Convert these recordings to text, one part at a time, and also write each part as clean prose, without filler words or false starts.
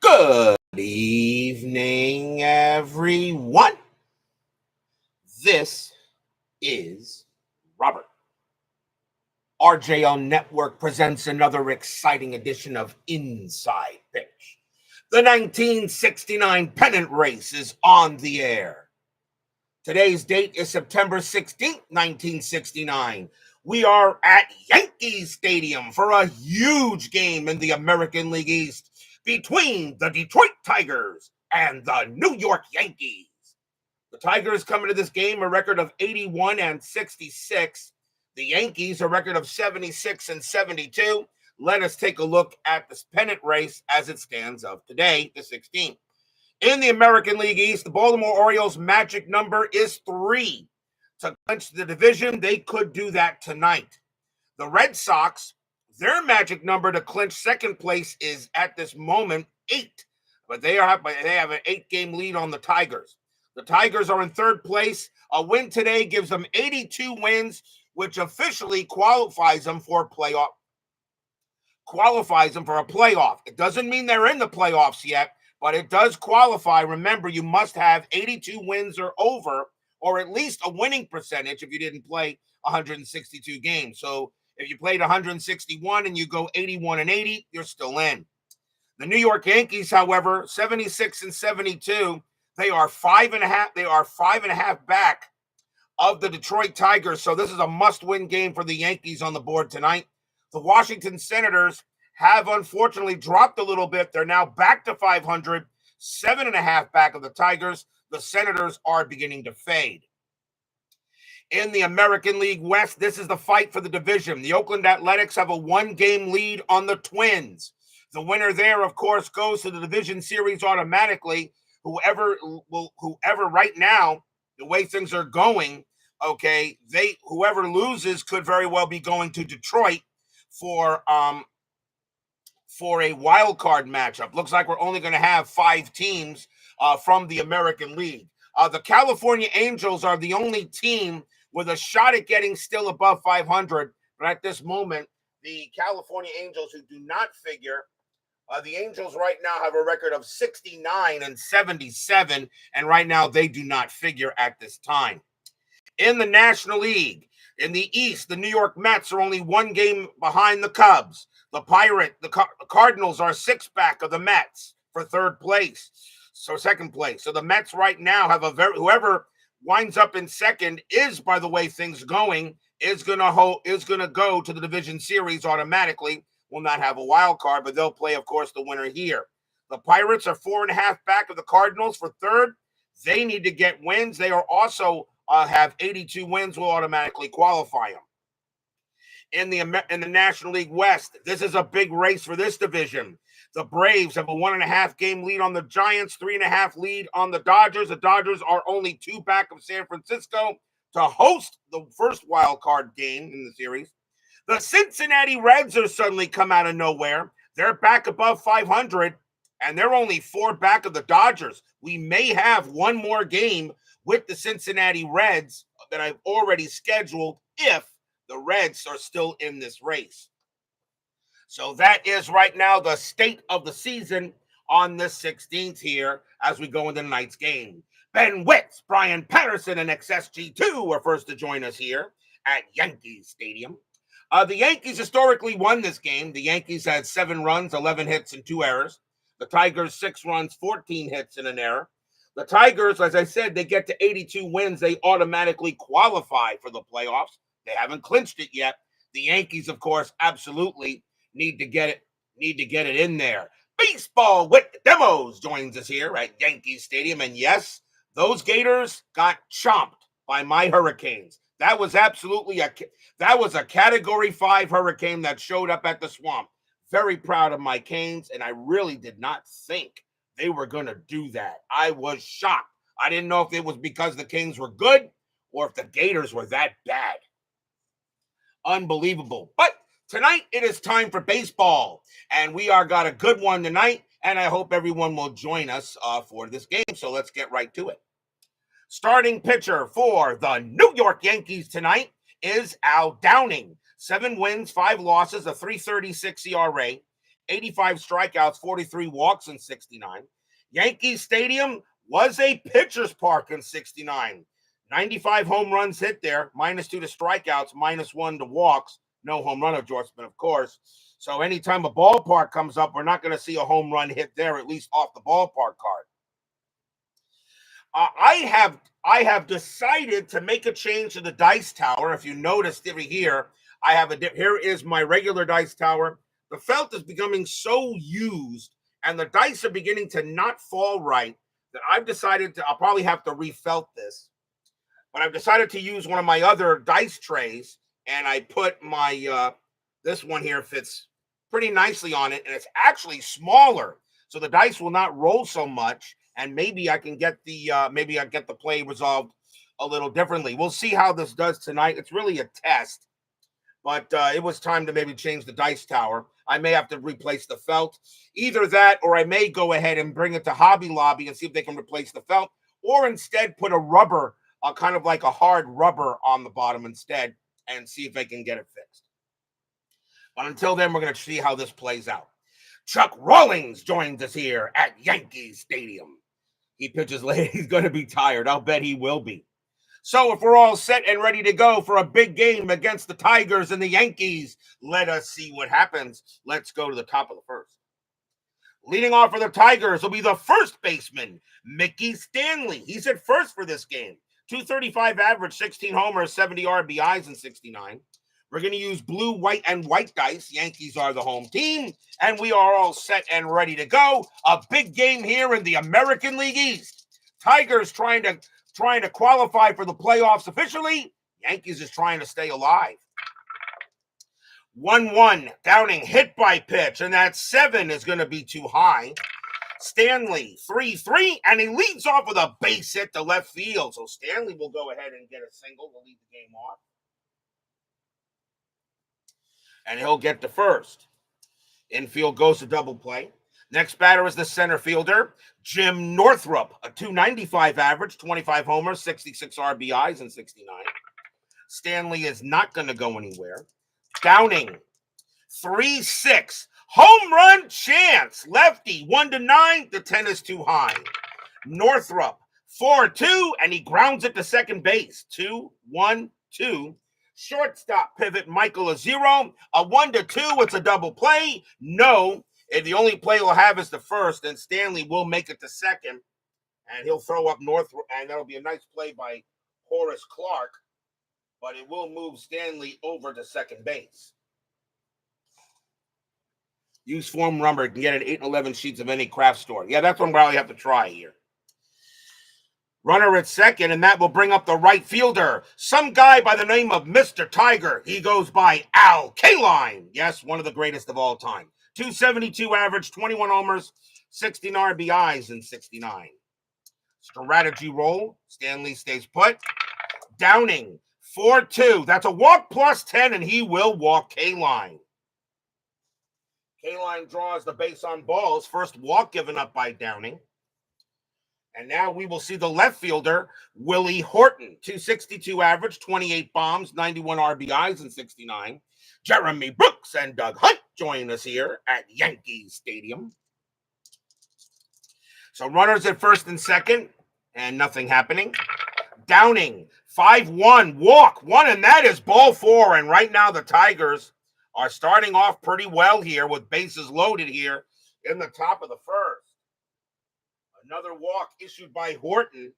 Good evening, everyone. This is Robert. RJO Network presents another exciting edition of Inside Pitch. The 1969 Pennant race is on the air. Today's date is September 16th, 1969. We are at Yankee Stadium for a huge game in the American League East between the Detroit Tigers and the New York Yankees. The Tigers come into this game a record of 81 and 66. The Yankees a record of 76 and 72. Let us take a look at this pennant race as it stands of today, the 16th. In the American League East, the Baltimore Orioles' magic number is 3. To clinch the division, they could do that tonight. The Red Sox, their magic number to clinch second place is at this moment 8. But they have an 8-game lead on the Tigers. The Tigers are in third place. A win today gives them 82 wins, which officially qualifies them for a playoff. It doesn't mean they're in the playoffs yet, but it does qualify. Remember, you must have 82 wins or over, or at least a winning percentage if you didn't play 162 games. So if you played 161 and you go 81 and 80, you're still in. The New York Yankees, however, 76 and 72, they are 5.5. They are 5.5 back of the Detroit Tigers. So this is a must-win game for the Yankees on the board tonight. The Washington Senators have unfortunately dropped a little bit. They're now back to 500, 7.5 back of the Tigers. The Senators are beginning to fade. In the American League West, this is the fight for the division. The Oakland Athletics have a 1-game lead on the Twins. The winner there, of course, goes to the division series automatically. Whoever right now, the way things are going, okay, whoever loses could very well be going to Detroit for a wild card matchup. Looks like we're only going to have 5 teams from the American League. The California Angels are the only team with a shot at getting still above 500. But at this moment, the California Angels, who do not figure, the Angels right now have a record of 69 and 77. And right now they do not figure at this time. In the National League, in the East, the New York Mets are only 1 game behind the Cubs. The Cardinals are 6 back of the Mets for second place. So the Mets right now have whoever winds up in second is, by the way things going, is going to go to the division series automatically. Will not have a wild card, but they'll play, of course, the winner here. The Pirates are 4.5 back of the Cardinals for third. They need to get wins. They are also have 82 wins, will automatically qualify them. In the National League West, this is a big race for this division. The Braves have a 1.5 game lead on the Giants, 3.5 lead on the Dodgers. The Dodgers are only 2 back of San Francisco to host the first wild card game in the series. The Cincinnati Reds are suddenly come out of nowhere. They're back above 500, and they're only 4 back of the Dodgers. We may have one more game with the Cincinnati Reds that I've already scheduled if the Reds are still in this race. So that is right now the state of the season on the 16th here as we go into tonight's game. Ben Witz, Brian Patterson, and XSG2 are first to join us here at Yankee Stadium. The Yankees historically won this game. The Yankees had 7 runs, 11 hits, and 2 errors. The Tigers, 6 runs, 14 hits, and an error. The Tigers, as I said, they get to 82 wins. They automatically qualify for the playoffs. They haven't clinched it yet. The Yankees, of course, absolutely need to get it in there. Baseball with the Demos joins us here at Yankee Stadium. And yes, those Gators got chomped by my Hurricanes. That was absolutely a Category 5 hurricane that showed up at the Swamp. Very proud of my Canes, and I really did not think they were going to do that. I was shocked. I didn't know if it was because the Canes were good or if the Gators were that bad. Unbelievable. But tonight it is time for baseball, and we got a good one tonight, and I hope everyone will join us for this game. So let's get right to it. Starting pitcher for the New York Yankees tonight is Al Downing. 7 wins, 5 losses, a 3.36 ERA. 85 strikeouts, 43 walks in 69. Yankee Stadium was a pitcher's park in 69. 95 home runs hit there, -2 to strikeouts, -1 to walks. No home run endorsement, of course. So anytime a ballpark comes up, we're not going to see a home run hit there, at least off the ballpark card. I have decided to make a change to the dice tower. If you noticed over here, here is my regular dice tower. The felt is becoming so used, and the dice are beginning to not fall right, that I've decided I'll probably have to refelt this. But I've decided to use one of my other dice trays, and I put my this one here fits pretty nicely on it, and it's actually smaller, so the dice will not roll so much, and maybe I can get the play resolved a little differently. We'll see how this does tonight. It's really a test, but it was time to maybe change the dice tower. I may have to replace the felt. Either that, or I may go ahead and bring it to Hobby Lobby and see if they can replace the felt, or instead put a rubber, kind of like a hard rubber on the bottom instead, and see if they can get it fixed. But until then, we're going to see how this plays out. Chuck Rawlings joins us here at Yankee Stadium. He pitches late. He's going to be tired. I'll bet he will be. So if we're all set and ready to go for a big game against the Tigers and the Yankees, let us see what happens. Let's go to the top of the first. Leading off for the Tigers will be the first baseman, Mickey Stanley. He's at first for this game. 235 average, 16 homers, 70 RBIs in 69. We're going to use blue, white, and white dice. Yankees are the home team, and we are all set and ready to go. A big game here in the American League East. Tigers trying to qualify for the playoffs officially. Yankees is trying to stay alive. 1-1, Downing hit by pitch, and that 7 is going to be too high. Stanley, 3-3, and he leads off with a base hit to left field. So Stanley will go ahead and get a single to lead the game off. And he'll get to first. Infield goes to double play. Next batter is the center fielder, Jim Northrup, a 295 average, 25 homers, 66 RBIs in 69. Stanley is not going to go anywhere. Downing, 3-6. Home run chance. Lefty, 1-9. The 10 is too high. Northrup, 4-2, and he grounds it to second base. 2-1-2. Shortstop pivot, Michael Azero. A 1-2. It's a double play. No. And the only play we'll have is the first, and Stanley will make it to second. And he'll throw up Northrup, and that'll be a nice play by Horace Clark. But it will move Stanley over to second base. Use form number. You can get it 8 and 11 sheets of any craft store. Yeah, that's what we'll probably have to try here. Runner at second, and that will bring up the right fielder. Some guy by the name of Mr. Tiger. He goes by Al Kaline. Yes, one of the greatest of all time. 272 average, 21 homers, 16 RBIs in 69. Strategy roll. Stanley stays put. Downing, 4-2. That's a walk plus 10, and he will walk Kaline. Kaline draws the base on balls. First walk given up by Downing. And now we will see the left fielder, Willie Horton. 262 average, 28 bombs, 91 RBIs in 69. Jeremy Brooks and Doug Hunt join us here at Yankee Stadium. So runners at first and second, and nothing happening. Downing, 5-1, walk, 1, and that is ball 4. And right now the Tigers are starting off pretty well here with bases loaded here in the top of the first. Another walk issued by Horton.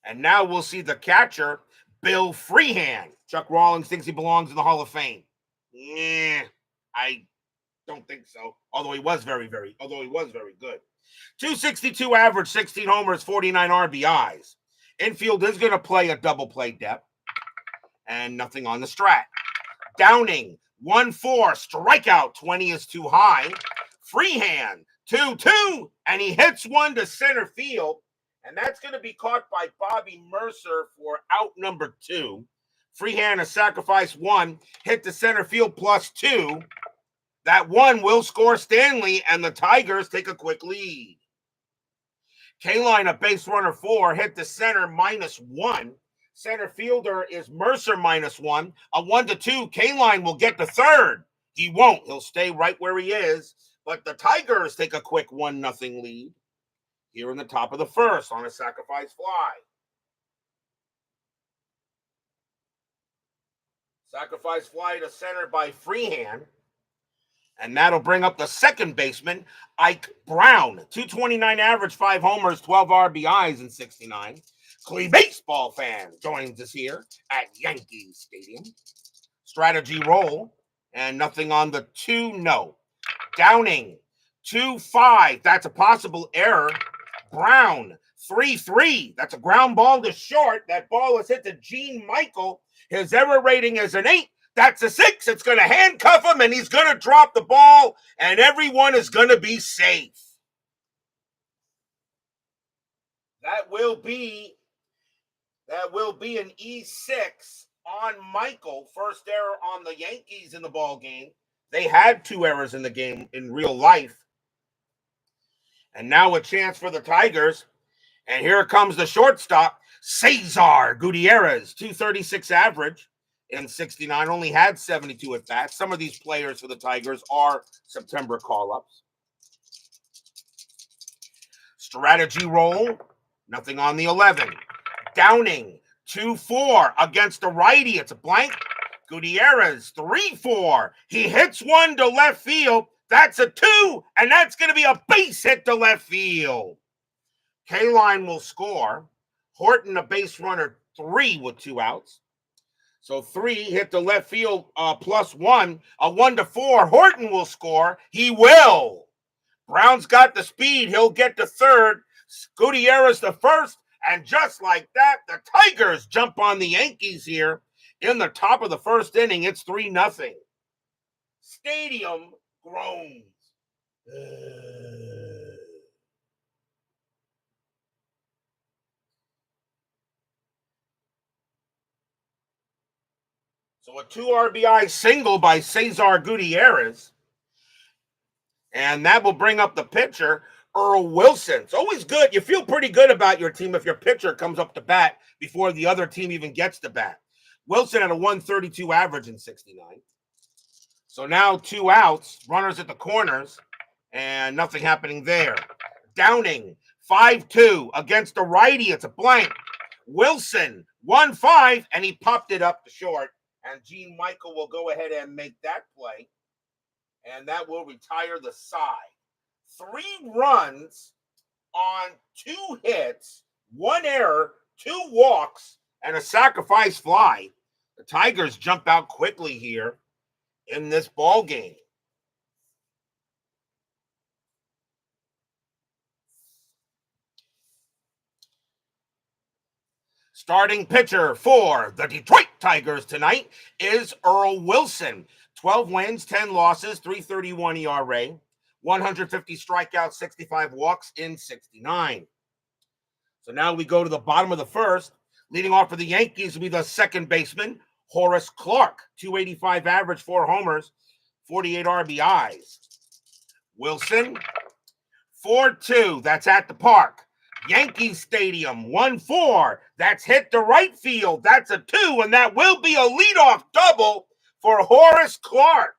And now we'll see the catcher, Bill Freehand. Chuck Rawlings thinks he belongs in the Hall of Fame. I don't think so. Although he was very good. 262 average, 16 homers, 49 RBIs. Infield is going to play a double play depth. And nothing on the strat. Downing, 1-4, strikeout, 20 is too high. Freehand, 2-2, and he hits one to center field, and that's going to be caught by Bobby Mercer for out number 2. Freehand a sacrifice 1, hit to center field +2. That 1 will score Stanley, and the Tigers take a quick lead. Kaline a base runner 4, hit to center -1. Center fielder is Mercer -1. A 1-2. Kaline will get to third. He won't. He'll stay right where he is. But the Tigers take a quick 1-0 lead here in the top of the first on a sacrifice fly. Sacrifice fly to center by Freehan. And that'll bring up the second baseman, Ike Brown. 229 average, 5 homers, 12 RBIs in 69. Clee baseball fan joins us here at Yankee Stadium. Strategy roll, and nothing on the 2, no. Downing, 2-5. That's a possible error. Brown, 3-3. That's a ground ball to short. That ball was hit to Gene Michael. His error rating is an 8. That's a 6. It's going to handcuff him, and he's going to drop the ball, and everyone is going to be safe. That will be an E6 on Michael. First error on the Yankees in the ball game. They had 2 errors in the game in real life. And now a chance for the Tigers. And here comes the shortstop, Cesar Gutierrez, 236 average in 69, only had 72 at bats. Some of these players for the Tigers are September call-ups. Strategy roll, nothing on the 11. Downing, 2-4 against the righty. It's a blank. Gutierrez, 3-4. He hits one to left field. That's a 2, and that's going to be a base hit to left field. K-Line will score. Horton, a base runner, 3 with 2 outs. So 3 hit the left field +1. A 1-4. Horton will score. He will. Brown's got the speed. He'll get to third. Gutierrez the first. And just like that, the Tigers jump on the Yankees here in the top of the first inning. It's 3-0. Stadium groans. So a 2 RBI single by Cesar Gutierrez. And that will bring up the pitcher, Earl Wilson. It's always good. You feel pretty good about your team if your pitcher comes up to bat before the other team even gets to bat. Wilson had a 132 average in 69. So now 2 outs, runners at the corners, and nothing happening there. Downing, 5-2 against the righty. It's a blank. Wilson, 1-5, and he popped it up to short. And Gene Michael will go ahead and make that play. And that will retire the side. 3 runs on 2 hits, 1 error, 2 walks, and a sacrifice fly. The Tigers jump out quickly here in this ball game. Starting pitcher for the Detroit Tigers tonight is Earl Wilson. 12 wins, 10 losses, 3.31 ERA, 150 strikeouts, 65 walks in 69. So now we go to the bottom of the first. Leading off for the Yankees will be the second baseman, Horace Clark. 285 average, 4 homers, 48 RBIs. Wilson, 4-2. That's at the park. Yankee Stadium, 1-4. That's hit to right field. That's a 2, and that will be a leadoff double for Horace Clark.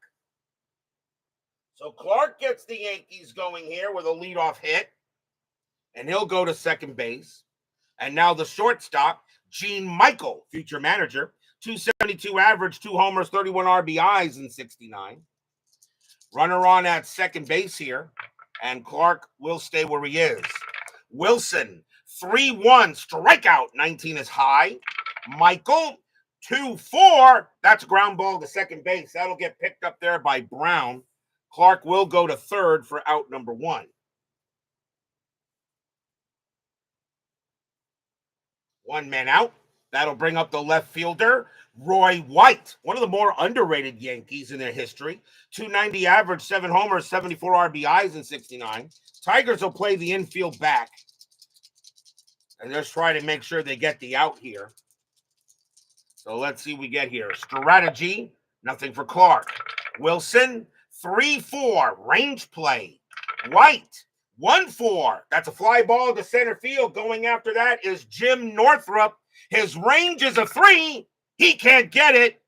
So Clark gets the Yankees going here with a leadoff hit, and he'll go to second base. And now the shortstop, Gene Michael, future manager, 272 average, 2 homers, 31 RBIs in 69. Runner on at second base here, and Clark will stay where he is. Wilson, 3-1, strikeout, 19 is high. Michael, 2-4, that's a ground ball to second base. That'll get picked up there by Brown. Clark will go to third for out number 1. 1 man out. That'll bring up the left fielder, Roy White, one of the more underrated Yankees in their history. 290 average, 7 homers, 74 RBIs in 69. Tigers will play the infield back and just try to make sure they get the out here. So let's see what we get here. Strategy, nothing for Clark. Wilson, 3-4, range play. White, 1-4. That's a fly ball to center field. Going after that is Jim Northrup. His range is a 3. He can't get it.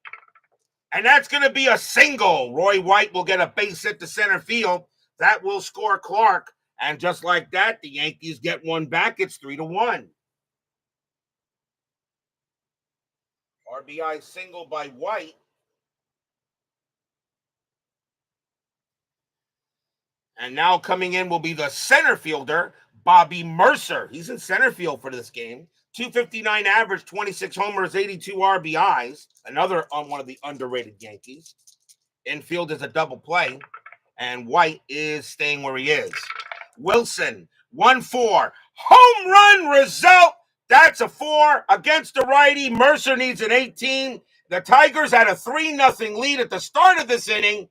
And that's going to be a single. Roy White will get a base hit to center field. That will score Clark. And just like that, the Yankees get one back. It's 3-1. RBI single by White. And now coming in will be the center fielder, Bobby Mercer. He's in center field for this game. 259 average, 26 homers, 82 RBIs. Another on one of the underrated Yankees. Infield is a double play, and White is staying where he is. Wilson, 1-4. Home run result. That's a 4 against the righty. Mercer needs an 18. The Tigers had a 3-0 lead at the start of this inning,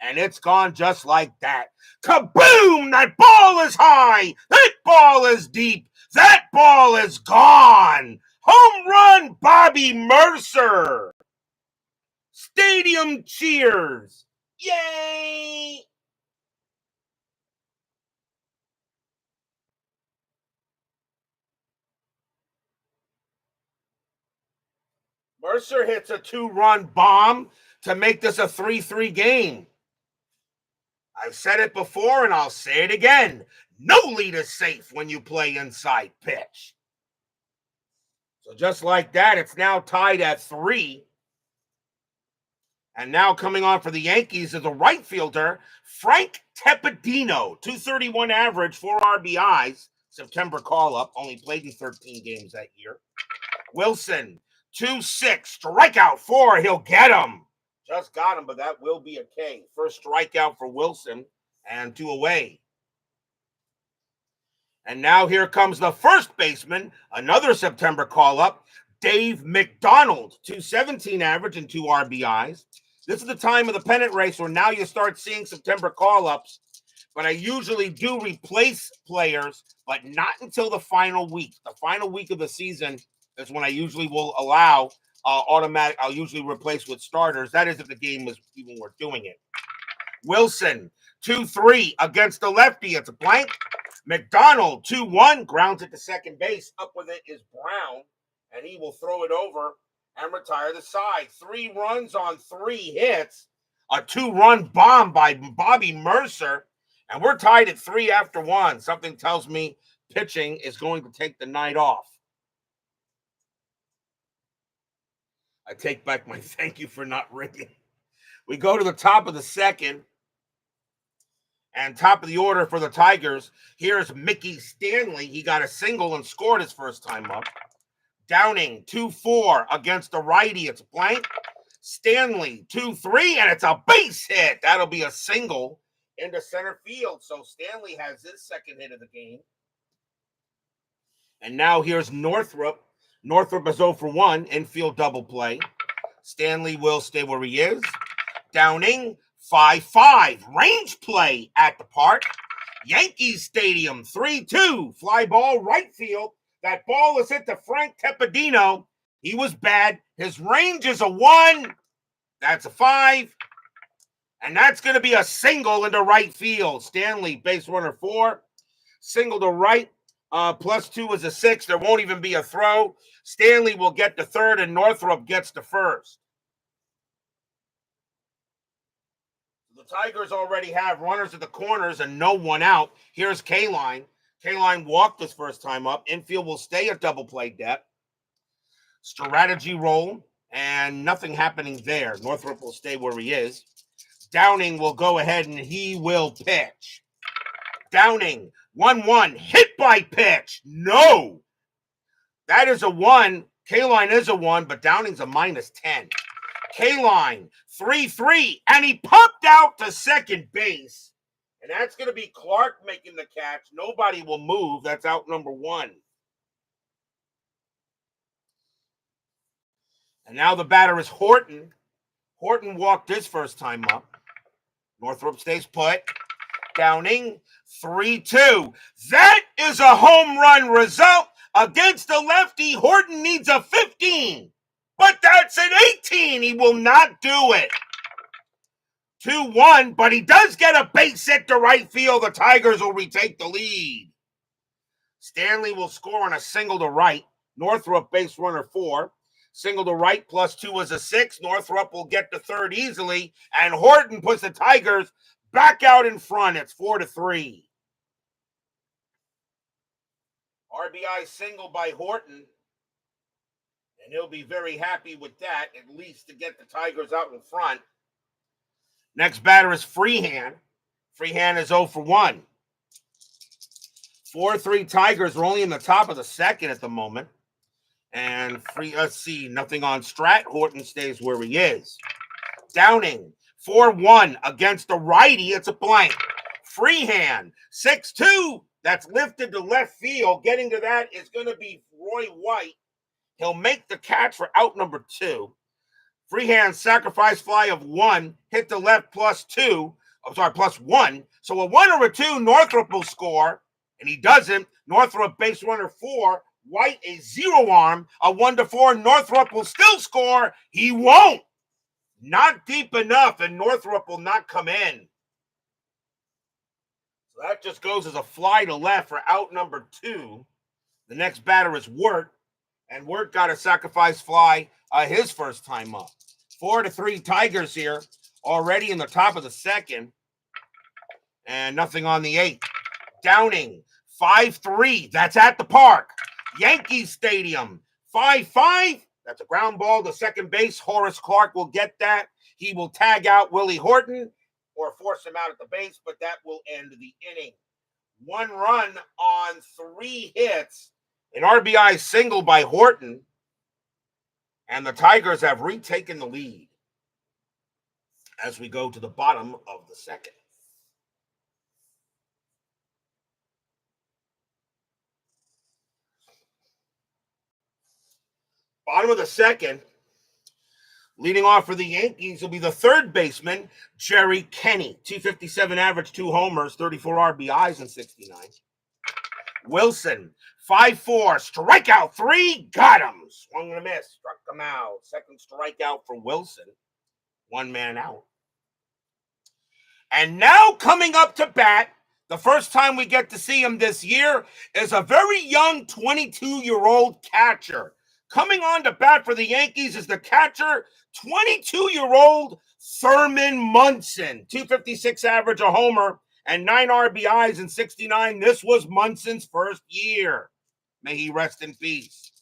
and it's gone just like that. Kaboom! That ball is high. That ball is deep. That ball is gone. Home run, Bobby Mercer. Stadium cheers. Yay! Mercer hits a 2-run bomb to make this a 3-3 game. I've said it before and I'll say it again. No lead is safe when you play inside pitch. So just like that, it's now tied at 3. And now coming on for the Yankees is the right fielder, Frank Tepedino. 231 average, 4 RBIs. September call-up, only played in 13 games that year. Wilson, 2-6, strikeout 4, he'll get him. Just got him, but that will be a K. First strikeout for Wilson, and 2 away. And now here comes the first baseman, another September call-up, Dave McDonald, 217 average and 2 RBIs. This is the time of the pennant race where now you start seeing September call-ups, but I usually do replace players, but not until the final week. The final week of the season is when I usually will allow automatic. I'll usually replace with starters. That is if the game is even worth doing it. Wilson, 2-3 against the lefty. It's a blank. McDonald, 2-1, grounds it to second base. Up with it is Brown, and he will throw it over and retire the side. 3 runs on 3 hits. A 2-run bomb by Bobby Mercer, and we're tied at 3 after 1. Something tells me pitching is going to take the night off. I take back my thank you for not ringing. We go to the top of the second. And top of the order for the Tigers, here's Mickey Stanley. He got a single and scored his first time up. Downing, 2-4 against the righty. It's blank. Stanley, 2-3, and it's a base hit. That'll be a single into center field. So Stanley has his second hit of the game. And now here's Northrup. Northrup is 0-for-1, infield double play. Stanley will stay where he is. Downing, 5-5, range play at the park. Yankees Stadium, 3-2, fly ball right field. That ball is hit to Frank Tepedino. He was bad. His range is a 1. That's a 5. And that's going to be a single into right field. Stanley, base runner 4. Single to right. +2 is a 6. There won't even be a throw. Stanley will get the third, and Northrup gets the first. The Tigers already have runners at the corners and no one out. Here's K-Line. K-Line walked his first time up. Infield will stay at double play depth. Strategy roll, and nothing happening there. Northrup will stay where he is. Downing will go ahead and he will pitch. Downing, 1-1, hit by pitch. No. That is a 1. K-Line is a 1, but Downing's a -10. K-Line, 3-3, and he popped out to second base. And that's going to be Clark making the catch. Nobody will move. That's out number 1. And now the batter is Horton. Horton walked his first time up. Northrup stays put. Downing, 3-2. That is a home run result against the lefty. Horton needs a 15. But that's an 18. He will not do it. 2-1, but he does get a base hit to right field. The Tigers will retake the lead. Stanley will score on a single to right. Northrup, base runner 4. Single to right, +2 is a 6. Northrup will get the third easily, and Horton puts the Tigers back out in front. It's 4-3. RBI single by Horton, and he'll be very happy with that, at least to get the Tigers out in front. Next batter is Freehan. Freehan is 0 for 1. 4-3 Tigers. We're only in the top of the second at the moment. And let's see, nothing on Strat. Horton stays where he is. Downing, 4-1 against the righty. It's a blank. Freehan, 6-2. That's lifted to left field. Getting to that is going to be Roy White. He'll make the catch for out number 2. Freehan sacrifice fly of 1, hit the left +2. I'm sorry, +1. So a 1 or a 2, Northrup will score, and he doesn't. Northrup base runner 4, White a 0 arm, a 1-4. Northrup will still score. He won't. Not deep enough, and Northrup will not come in. So that just goes as a fly to left for out number 2. The next batter is Wirt, and Wirt got a sacrifice fly his first time up. 4-3 Tigers here, already in the top of the second, and nothing on the 8th. Downing, 5-3. That's at the park. Yankee Stadium, 5-5. That's a ground ball to second base. Horace Clark will get that. He will tag out Willie Horton or force him out at the base, but that will end the inning. 1 run on 3 hits. An RBI single by Horton. And the Tigers have retaken the lead as we go to the bottom of the second. Bottom of the second, leading off for the Yankees will be the third baseman, Jerry Kenny. 257 average, 2 homers, 34 RBIs in 69. Wilson, 5-4, strikeout 3, got him. Swung and a miss, struck him out. Second strikeout for Wilson. 1 man out. And now coming up to bat, the first time we get to see him this year, is a very young 22-year-old catcher. Coming on to bat for the Yankees is the catcher, 22-year-old Thurman Munson. 256 average, a homer, and 9 RBIs in 69. This was Munson's first year. May he rest in peace.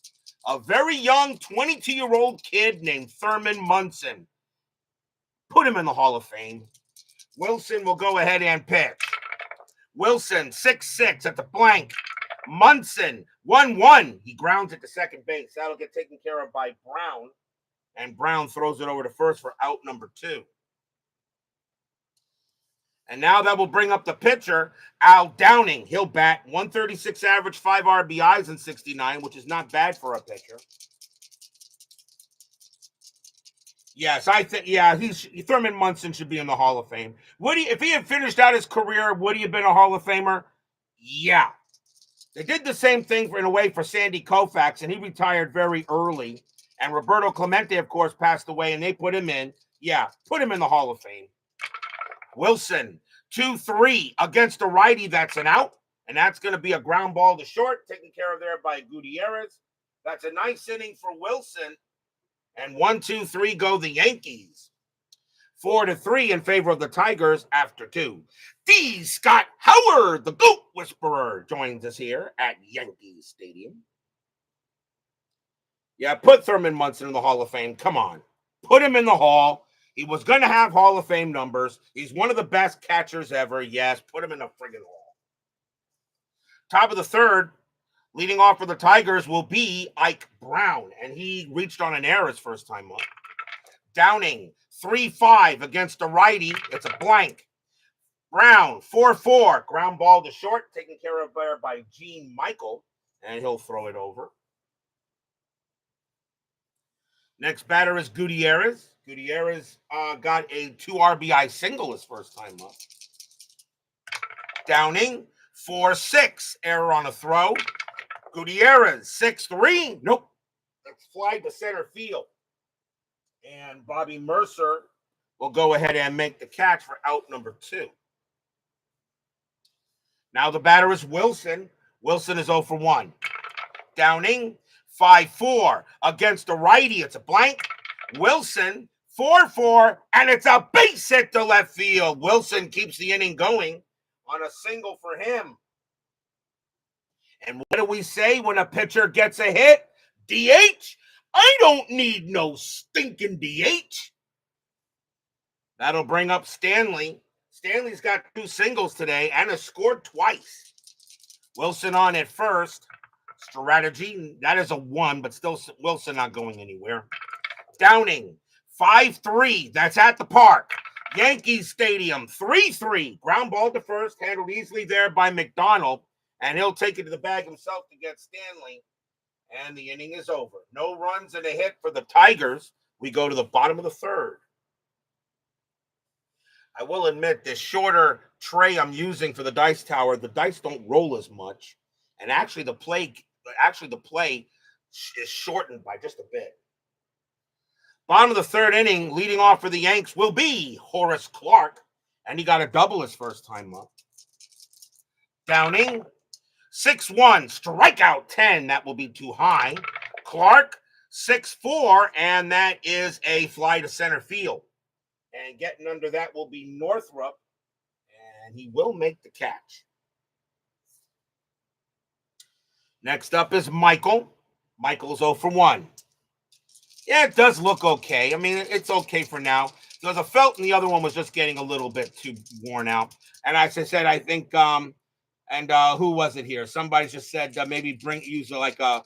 A very young 22-year-old kid named Thurman Munson. Put him in the Hall of Fame. Wilson will go ahead and pitch. Wilson, 6-6 at the blank. Munson, 1-1. He grounds it to second base. That'll get taken care of by Brown. And Brown throws it over to first for out number 2. And now that will bring up the pitcher, Al Downing. He'll bat 136 average, 5 RBIs in 69, which is not bad for a pitcher. Yes, I think, Thurman Munson should be in the Hall of Fame. If he had finished out his career, would he have been a Hall of Famer? Yeah. They did the same thing in a way for Sandy Koufax, and he retired very early. And Roberto Clemente, of course, passed away, and they put him in. Yeah, put him in the Hall of Fame. Wilson, 2-3 against the righty. That's an out, and that's going to be a ground ball to short, taken care of there by Gutierrez. That's a nice inning for Wilson. And 1-2-3 go the Yankees. 4-3 in favor of the Tigers after 2. D. Scott Howard, the Goat Whisperer, joins us here at Yankee Stadium. Yeah, put Thurman Munson in the Hall of Fame. Come on. Put him in the Hall. He was going to have Hall of Fame numbers. He's one of the best catchers ever. Yes, put him in the friggin' Hall. Top of the third, leading off for the Tigers will be Ike Brown, and he reached on an error his first time up. Downing, 3-5 against the righty. It's a blank. Brown, 4-4. Ground ball to short, taken care of there by Gene Michael, and he'll throw it over. Next batter is Gutierrez. Gutierrez got a 2 RBI single his first time up. Downing, 4-6. Error on a throw. Gutierrez, 6-3. Nope. It's fly to center field. And Bobby Mercer will go ahead and make the catch for out number 2. Now the batter is Wilson. Wilson is 0 for 1. Downing, 5-4 against the righty. It's a blank. Wilson, 4-4, and it's a base hit to left field. Wilson keeps the inning going on a single for him. And what do we say when a pitcher gets a hit? DH? I don't need no stinking DH. That'll bring up Stanley. Stanley's got 2 singles today and has scored twice. Wilson on at first. Strategy, that is a 1, but still Wilson not going anywhere. Downing, 5-3. That's at the park. Yankees Stadium, 3-3. Ground ball to first, handled easily there by McDonald, and he'll take it to the bag himself to get Stanley, and the inning is over. No runs and a hit for the Tigers. We go to the bottom of the third. I will admit, this shorter tray I'm using for the dice tower, the dice don't roll as much, and actually the play is shortened by just a bit. Bottom of the third inning, leading off for the Yanks will be Horace Clark, and he got a double his first time up. Downing, 6-1, strikeout 10. That will be too high. Clark, 6-4, and that is a fly to center field. And getting under that will be Northrup, and he will make the catch. Next up is Michael. Michael's 0 for 1. Yeah, it does look okay. I mean, it's okay for now. Because I felt the other one was just getting a little bit too worn out. And as I said, I think, who was it here? Somebody just said maybe use like a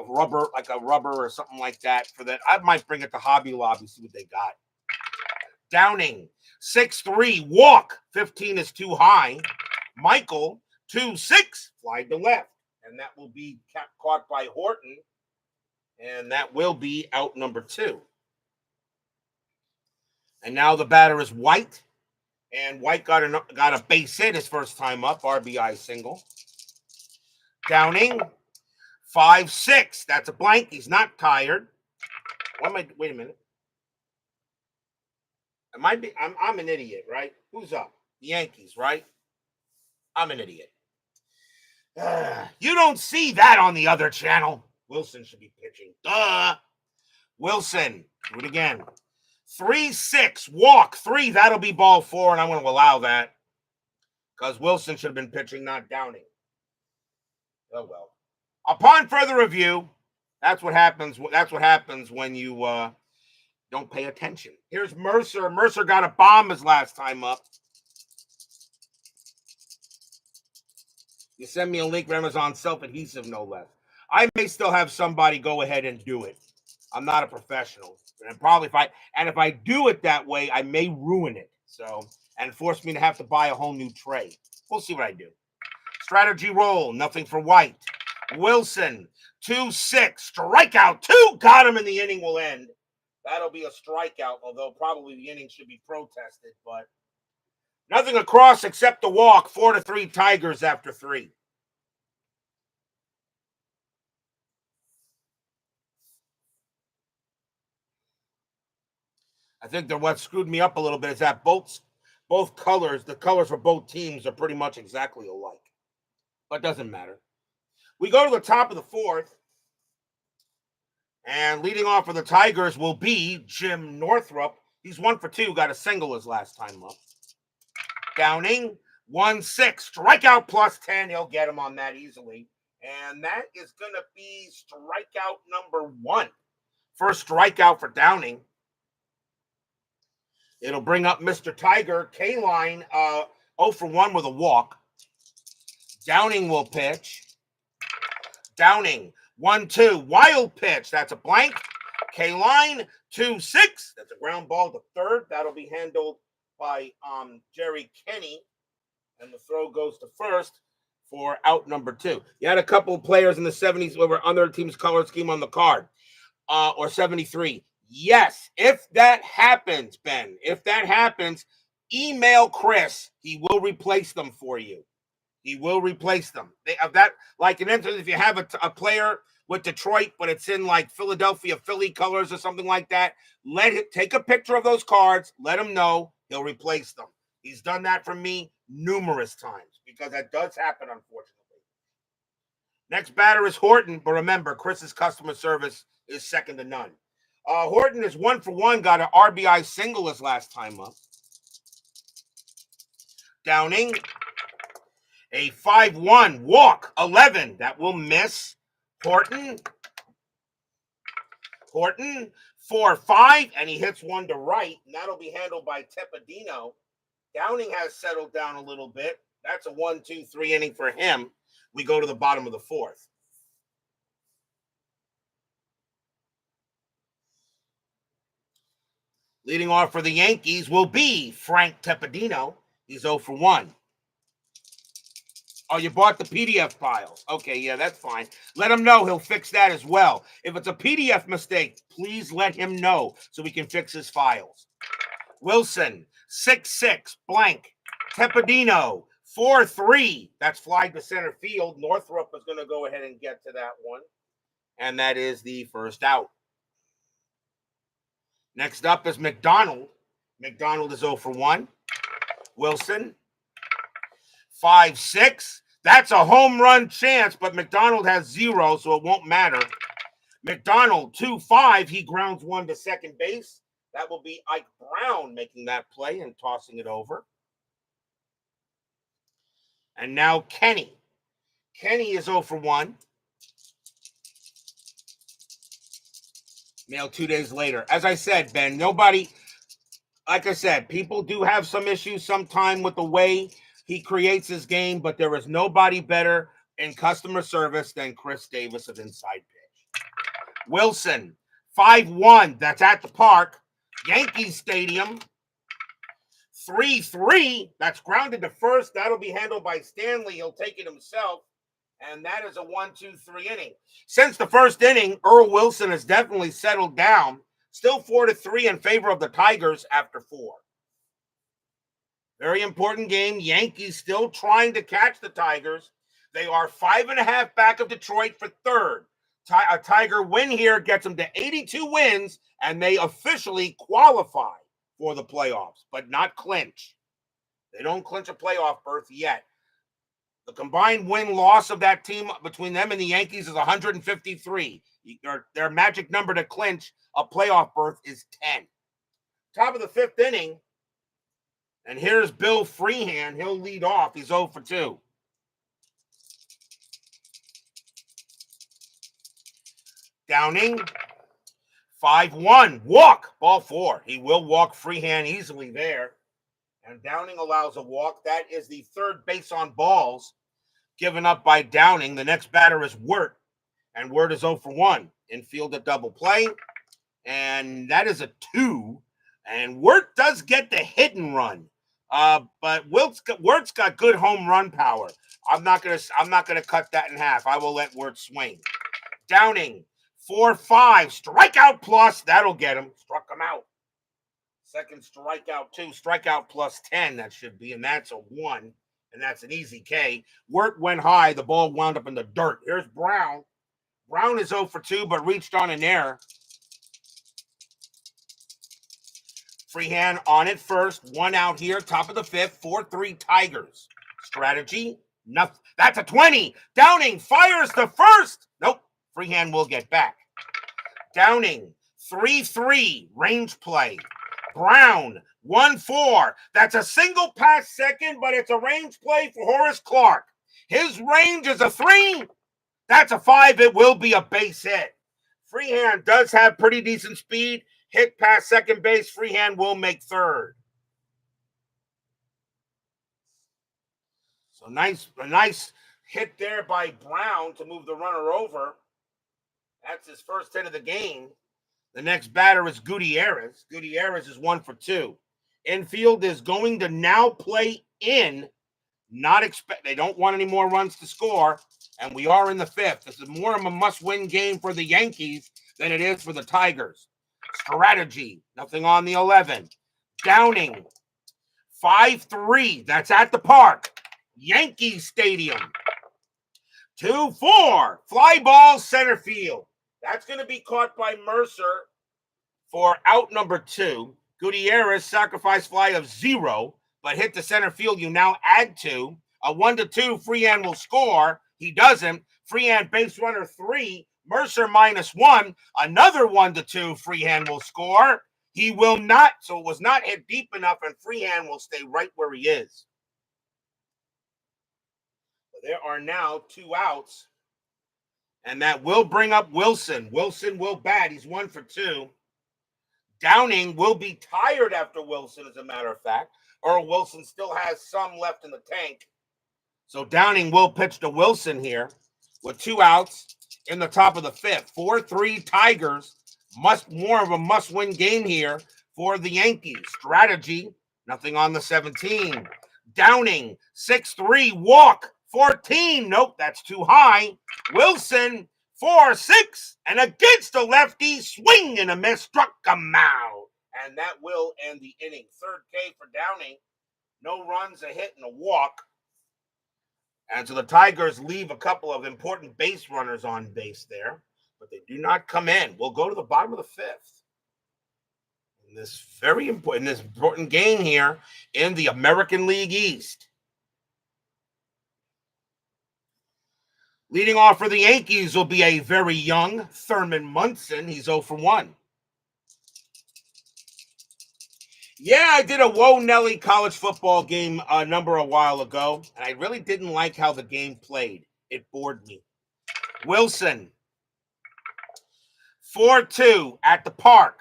rubber or something like that for that. I might bring it to Hobby Lobby, see what they got. Downing, 6-3, walk, 15 is too high. Michael, 2-6, fly to left. And that will be caught by Horton. And that will be out number 2. And now the batter is White. And White got a base hit his first time up, RBI single. Downing, 5-6. That's a blank. He's not tired. Wait a minute. I'm an idiot, right? Who's up? The Yankees, right? I'm an idiot. You don't see that on the other channel. Wilson should be pitching. Wilson, do it again. 3-6, walk 3. That'll be ball 4, and I'm going to allow that because Wilson should have been pitching, not Downing. Oh well. Upon further review, that's what happens. That's what happens when you don't pay attention. Here's Mercer. Mercer got a bomb his last time up. You send me a link for Amazon self-adhesive, no less. I may still have somebody go ahead and do it. I'm not a professional. And probably if I do it that way, I may ruin it. So, and force me to have to buy a whole new tray. We'll see what I do. Strategy roll, nothing for White. Wilson, 2-6, strikeout 2. Got him, and the inning will end. That'll be a strikeout, although probably the inning should be protested, but nothing across except the walk. 4-3 Tigers after 3. I think that what screwed me up a little bit is that both colors, the colors for both teams are pretty much exactly alike. But it doesn't matter. We go to the top of the 4th. And leading off for the Tigers will be Jim Northrup. He's 1 for 2, got a single his last time up. Downing, 1-6, strikeout plus 10. He'll get him on that easily. And that is going to be strikeout number 1. First strikeout for Downing. It'll bring up Mr. Tiger. K-line, 0 for 1 with a walk. Downing will pitch. Downing, 1-2, wild pitch. That's a blank. K-line, 2-6. That's a ground ball to third. That'll be handled by Jerry Kenny. And the throw goes to first for out number 2. You had a couple of players in the 70s who were on their team's color scheme on the card. Or 73. Yes, if that happens, Ben, if that happens, email Chris. He will replace them for you. He will replace them. They have that, like an instance, if you have a player with Detroit, but it's in like Philadelphia, Philly colors or something like that, let him take a picture of those cards. Let him know. He'll replace them. He's done that for me numerous times because that does happen, unfortunately. Next batter is Horton, but remember, Chris's customer service is second to none. Horton is 1-for-1, got an RBI single his last time up. Downing, a 5-1 walk, 11. That will miss. Horton, 4-5, and he hits one to right, and that'll be handled by Tepedino. Downing has settled down a little bit. That's a 1-2-3 inning for him. We go to the bottom of the fourth. Leading off for the Yankees will be Frank Tepedino. He's 0-for-1. Oh, you bought the PDF files. Okay, yeah, that's fine. Let him know. He'll fix that as well. If it's a PDF mistake, please let him know so we can fix his files. Wilson, 6-6, blank. Tepedino, 4-3. That's fly to center field. Northrup is going to go ahead and get to that one. And that is the first out. Next up is McDonald. McDonald is 0-for-1. Wilson, 5-6. That's a home run chance, but McDonald has 0, so it won't matter. McDonald, 2-5. He grounds one to second base. That will be Ike Brown making that play and tossing it over. And now Kenny. Kenny is 0-for-1. Mailed 2 days later. As I said, Ben, nobody, like I said, people do have some issues sometime with the way he creates his game, but there is nobody better in customer service than Chris Davis of Inside Pitch. Wilson, 5-1. That's at the park. Yankee Stadium, 3-3. That's grounded to first. That'll be handled by Stanley. He'll take it himself. And that is a 1-2-3 inning. Since the first inning, Earl Wilson has definitely settled down. Still 4-3 in favor of the Tigers after 4. Very important game. Yankees still trying to catch the Tigers. They are 5.5 back of Detroit for third. A Tiger win here gets them to 82 wins, and they officially qualify for the playoffs, but not clinch. They don't clinch a playoff berth yet. The combined win-loss of that team between them and the Yankees is 153. Their magic number to clinch a playoff berth is 10. Top of the 5th inning, and here's Bill Freehan. He'll lead off. He's 0-for-2. Downing, 5-1. Walk. Ball 4. He will walk Freehan easily there. And Downing allows a walk. That is the third base on balls given up by Downing. The next batter is Wirt. And Wirt is 0-for-1. Infield a double play. And that is a 2. And Wirt does get the hit and run. But Wirt's got good home run power. I'm not gonna cut that in half. I will let Wirt swing. Downing, 4-5, strikeout plus. That'll get him. Struck him out. Second strikeout, 2. Strikeout plus 10. That should be, and that's a 1. And that's an easy K. Wirt went high. The ball wound up in the dirt. Here's Brown. Brown is 0-for-2, but reached on an error. Freehan on it first. 1 out here, top of the 5th. 4-3 Tigers. Strategy, nothing. That's a 20. Downing fires to first. Nope. Freehan will get back. Downing, 3-3. Range play. Brown, 1-4. That's a single past second, but it's a range play for Horace Clark. His range is a 3. That's a 5. It will be a base hit. Freehan does have pretty decent speed. Hit past second base. Freehan will make third. So a nice hit there by Brown to move the runner over. That's his first hit of the game. The next batter is Gutierrez. Gutierrez is 1-for-2. Infield is going to now play in. They don't want any more runs to score, and we are in the 5th. This is more of a must-win game for the Yankees than it is for the Tigers. Strategy, nothing on the 11. Downing, 5-3. That's at the park. Yankee Stadium. 2-4. Fly ball center field. That's going to be caught by Mercer for out number 2. Gutierrez, sacrifice fly of 0, but hit the center field. You now add 2. A 1-2, Freehan will score. He doesn't. Freehand base runner 3. Mercer -1. Another 1-2. Freehand will score. He will not. So it was not hit deep enough, and Freehand will stay right where he is. There are now 2 outs. And that will bring up Wilson. Wilson will bat. He's 1 for 2. Downing will be tired after Wilson, as a matter of fact. Earl Wilson still has some left in the tank. So Downing will pitch to Wilson here with 2 outs in the top of the 5th. 4-3 Tigers. More of a must-win game here for the Yankees. Strategy, nothing on the 17. Downing, 6-3, walk, 14. Nope, that's too high. Wilson, 4-6, and against the lefty, swing and a miss, struck him out. And that will end the inning. 3rd K for Downing. No runs, a hit, and a walk. And so the Tigers leave a couple of important base runners on base there, but they do not come in. We'll go to the bottom of the 5th. In this important game here in the American League East. Leading off for the Yankees will be a very young Thurman Munson. He's 0 for 1. Yeah, I did a Whoa Nelly college football game number a while ago, and I really didn't like how the game played. It bored me. Wilson, 4-2 at the park.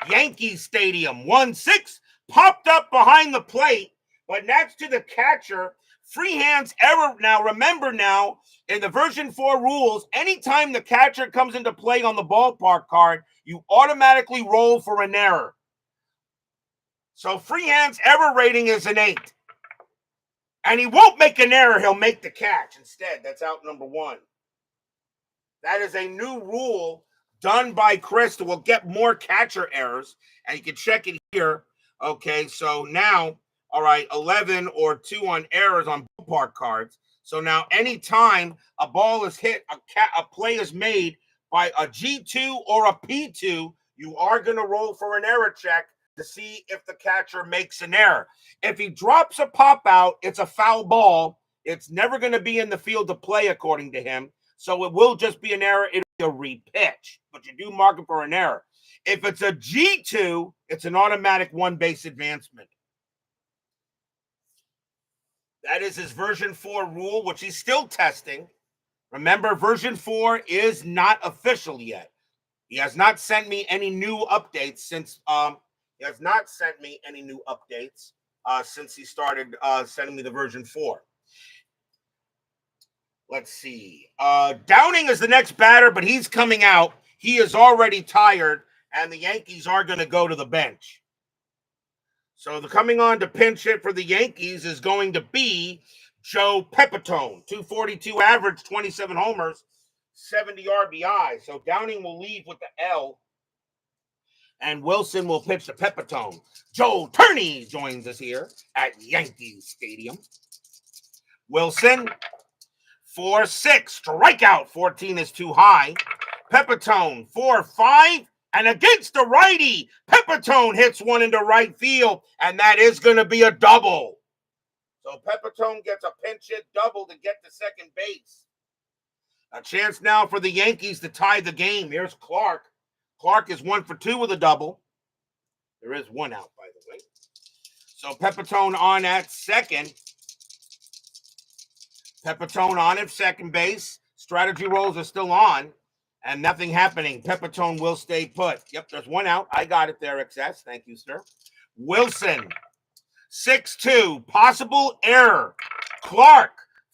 Yankee Stadium, 1-6, popped up behind the plate, but next to the catcher. Freehand's error. Now, remember now, in the version 4 rules, anytime the catcher comes into play on the ballpark card, you automatically roll for an error. So Freehand's error rating is an 8. And he won't make an error. He'll make the catch instead. That's out number 1. That is a new rule done by Chris that will get more catcher errors. And you can check it here. Okay, so now, all right, 11 or 2 on errors on ballpark cards. So now anytime a ball is hit, a play is made by a G2 or a P2, you are going to roll for an error check to see if the catcher makes an error. If he drops a pop out, it's a foul ball. It's never going to be in the field to play, according to him. So it will just be an error. It'll be a repitch, but you do mark it for an error. If it's a G2, it's an automatic 1 base advancement. That is his version 4 rule, which he's still testing. Remember, version 4 is not official yet. He has not sent me any new updates since since he started sending me the version 4. Let's see. Downing is the next batter, but he's coming out. He is already tired, and the Yankees are going to go to the bench. So the coming on to pinch hit for the Yankees is going to be Joe Pepitone. 242 average, 27 homers, 70 RBI. So Downing will leave with the L. And Wilson will pitch to Pepitone. Joe Turney joins us here at Yankee Stadium. Wilson, 4-6, strikeout. 14 is too high. Pepitone, 4-5, and against the righty, Pepitone hits one into right field, and that is going to be a double. So Pepitone gets a pinch hit double to get to second base. A chance now for the Yankees to tie the game. Here's Clark. Clark is 1 for 2 with a double. There is 1 out, by the way. So Pepitone on at second. Pepitone on at second base. Strategy rolls are still on. And nothing happening. Pepitone will stay put. Yep, there's 1 out. I got it there, XS. Thank you, sir. Wilson, 6-2. Possible error. Clark,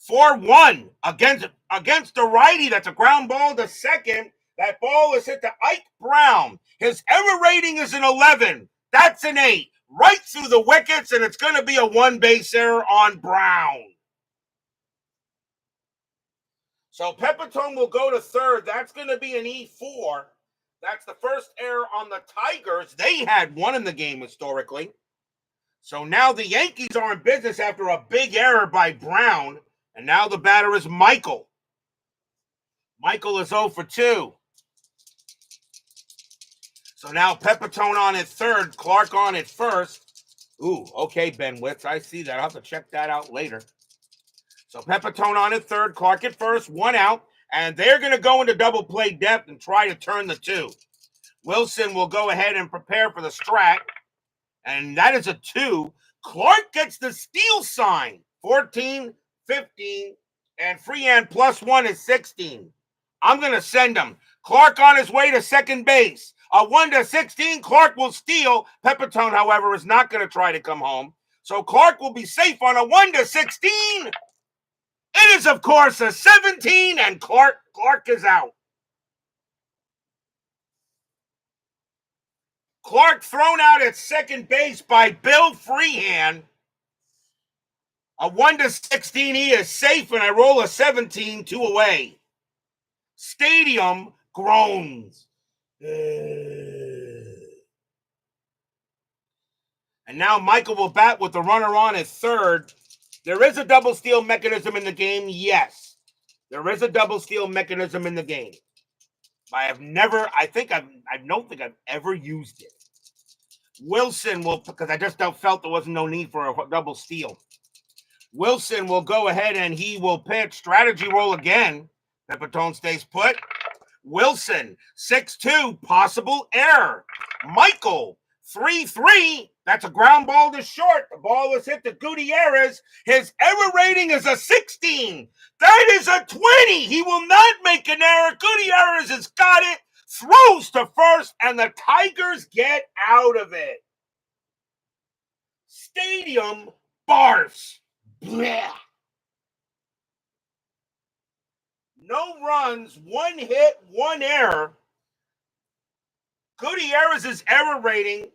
4-1. Against the righty. That's a ground ball to second. That ball is hit to Ike Brown. His error rating is an 11. That's an 8. Right through the wickets, and it's going to be a 1 base error on Brown. So Pepitone will go to third. That's going to be an E4. That's the first error on the Tigers. They had 1 in the game historically. So now the Yankees are in business after a big error by Brown. And now the batter is Michael. Michael is 0 for 2. So now Pepitone on at third, Clark on at first. Ooh, okay, Ben Witz. I see that. I'll have to check that out later. So Pepitone on at third, Clark at first, 1 out. And they're going to go into double play depth and try to turn the 2. Wilson will go ahead and prepare for the strat. And that is a 2. Clark gets the steal sign. 14, 15, and Freehan +1 is 16. I'm going to send him. Clark on his way to second base. A 1-16, Clark will steal. Pepitone, however, is not going to try to come home. So Clark will be safe on a 1-16. It is, of course, a 17, and Clark is out. Clark thrown out at second base by Bill Freehan. A 1-16, he is safe, and I roll a 17, 2 away. Stadium groans. And now Michael will bat with the runner on at third. There is a double steal mechanism in the game, yes. There is a double steal mechanism in the game. I don't think I've ever used it. Wilson will, because I just felt there wasn't no need for a double steal. Wilson will go ahead and he will pitch. Strategy roll again. Pepitone stays put. Wilson, 6-2, possible error. Michael, 3-3. That's a ground ball to short. The ball is hit to Gutierrez. His error rating is a 16. That is a 20. He will not make an error. Gutierrez has got it. Throws to first, and the Tigers get out of it. Stadium barfs. Blech. No runs, 1 hit, 1 error. Gutierrez's error rating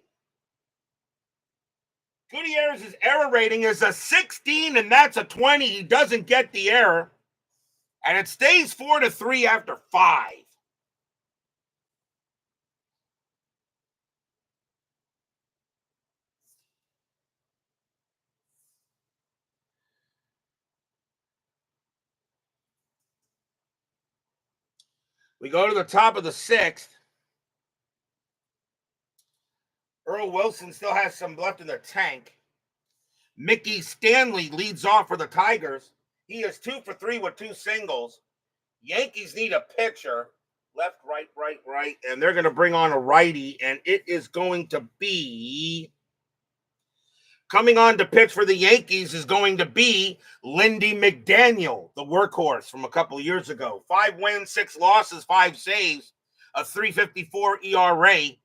is a 16, and that's a 20. He doesn't get the error. And it stays 4-3 after 5. We go to the top of the 6th. Earl Wilson still has some left in the tank. Mickey Stanley leads off for the Tigers. He is 2 for 3 with 2 singles. Yankees need a pitcher. Left, right. And they're going to bring on a righty. And it is going to be... Coming on to pitch for the Yankees is going to be Lindy McDaniel, the workhorse from a couple of years ago. 5 wins, 6 losses, 5 saves, a 3.54 ERA.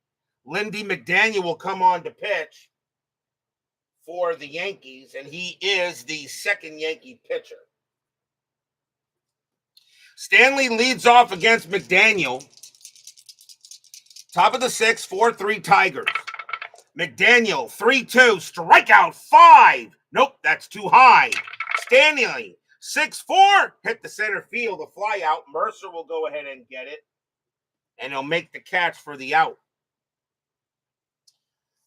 Lindy McDaniel will come on to pitch for the Yankees, and he is the second Yankee pitcher. Stanley leads off against McDaniel. Top of the 6th, 4-3 Tigers. McDaniel, 3-2, strikeout 5. Nope, that's too high. Stanley, 6-4, hit the center field, a fly out. Mercer will go ahead and get it, and he'll make the catch for the out.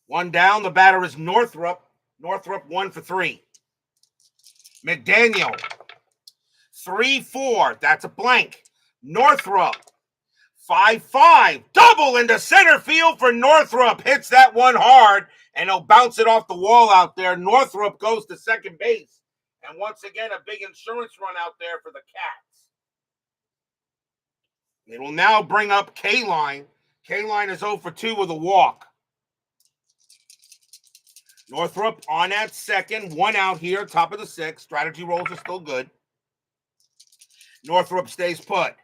1 down, the batter is Northrup. Northrup 1 for 3. McDaniel, 3-4, that's a blank. Northrup, 5-5, double into center field for Northrup. Hits that one hard, and he'll bounce it off the wall out there. Northrup goes to second base. And once again, a big insurance run out there for the Cats. It will now bring up K-Line. K-Line is 0 for 2 with a walk. Northrup on at second. 1 out here, top of the 6th. Strategy rolls are still good. Northrup stays put.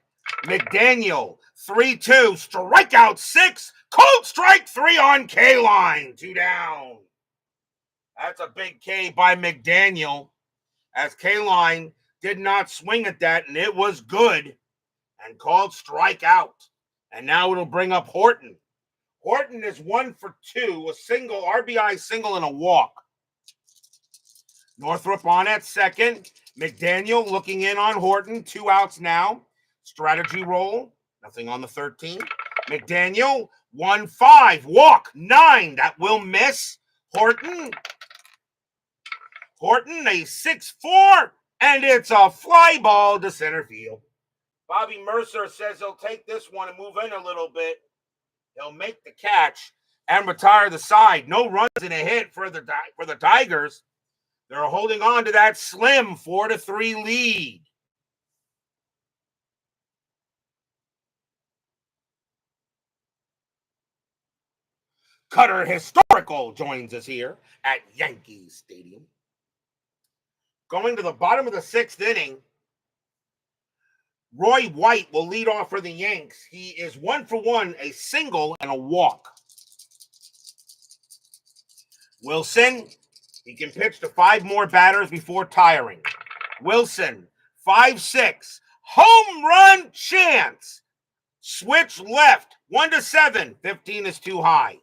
McDaniel, 3-2, strikeout 6, cold strike 3 on K-Line, 2 down. That's a big K by McDaniel, as K-Line did not swing at that, and it was good, and called strikeout. And now it'll bring up Horton. Horton is 1 for 2, a single, RBI single, and a walk. Northrup on at second. McDaniel looking in on Horton, 2 outs now. Strategy roll, nothing on the 13. McDaniel, 1-5, walk, 9. That will miss. Horton, a 6-4, and it's a fly ball to center field. Bobby Mercer says he'll take this one and move in a little bit. He'll make the catch and retire the side. No runs and a hit for the Tigers. They're holding on to that slim 4-3 lead. Cutter Historical joins us here at Yankee Stadium. Going to the bottom of the sixth inning, Roy White will lead off for the Yanks. He is 1 for 1, a single and a walk. Wilson, he can pitch to 5 more batters before tiring. Wilson, 5-6, home run chance. Switch left, 1-7, 15 is too high.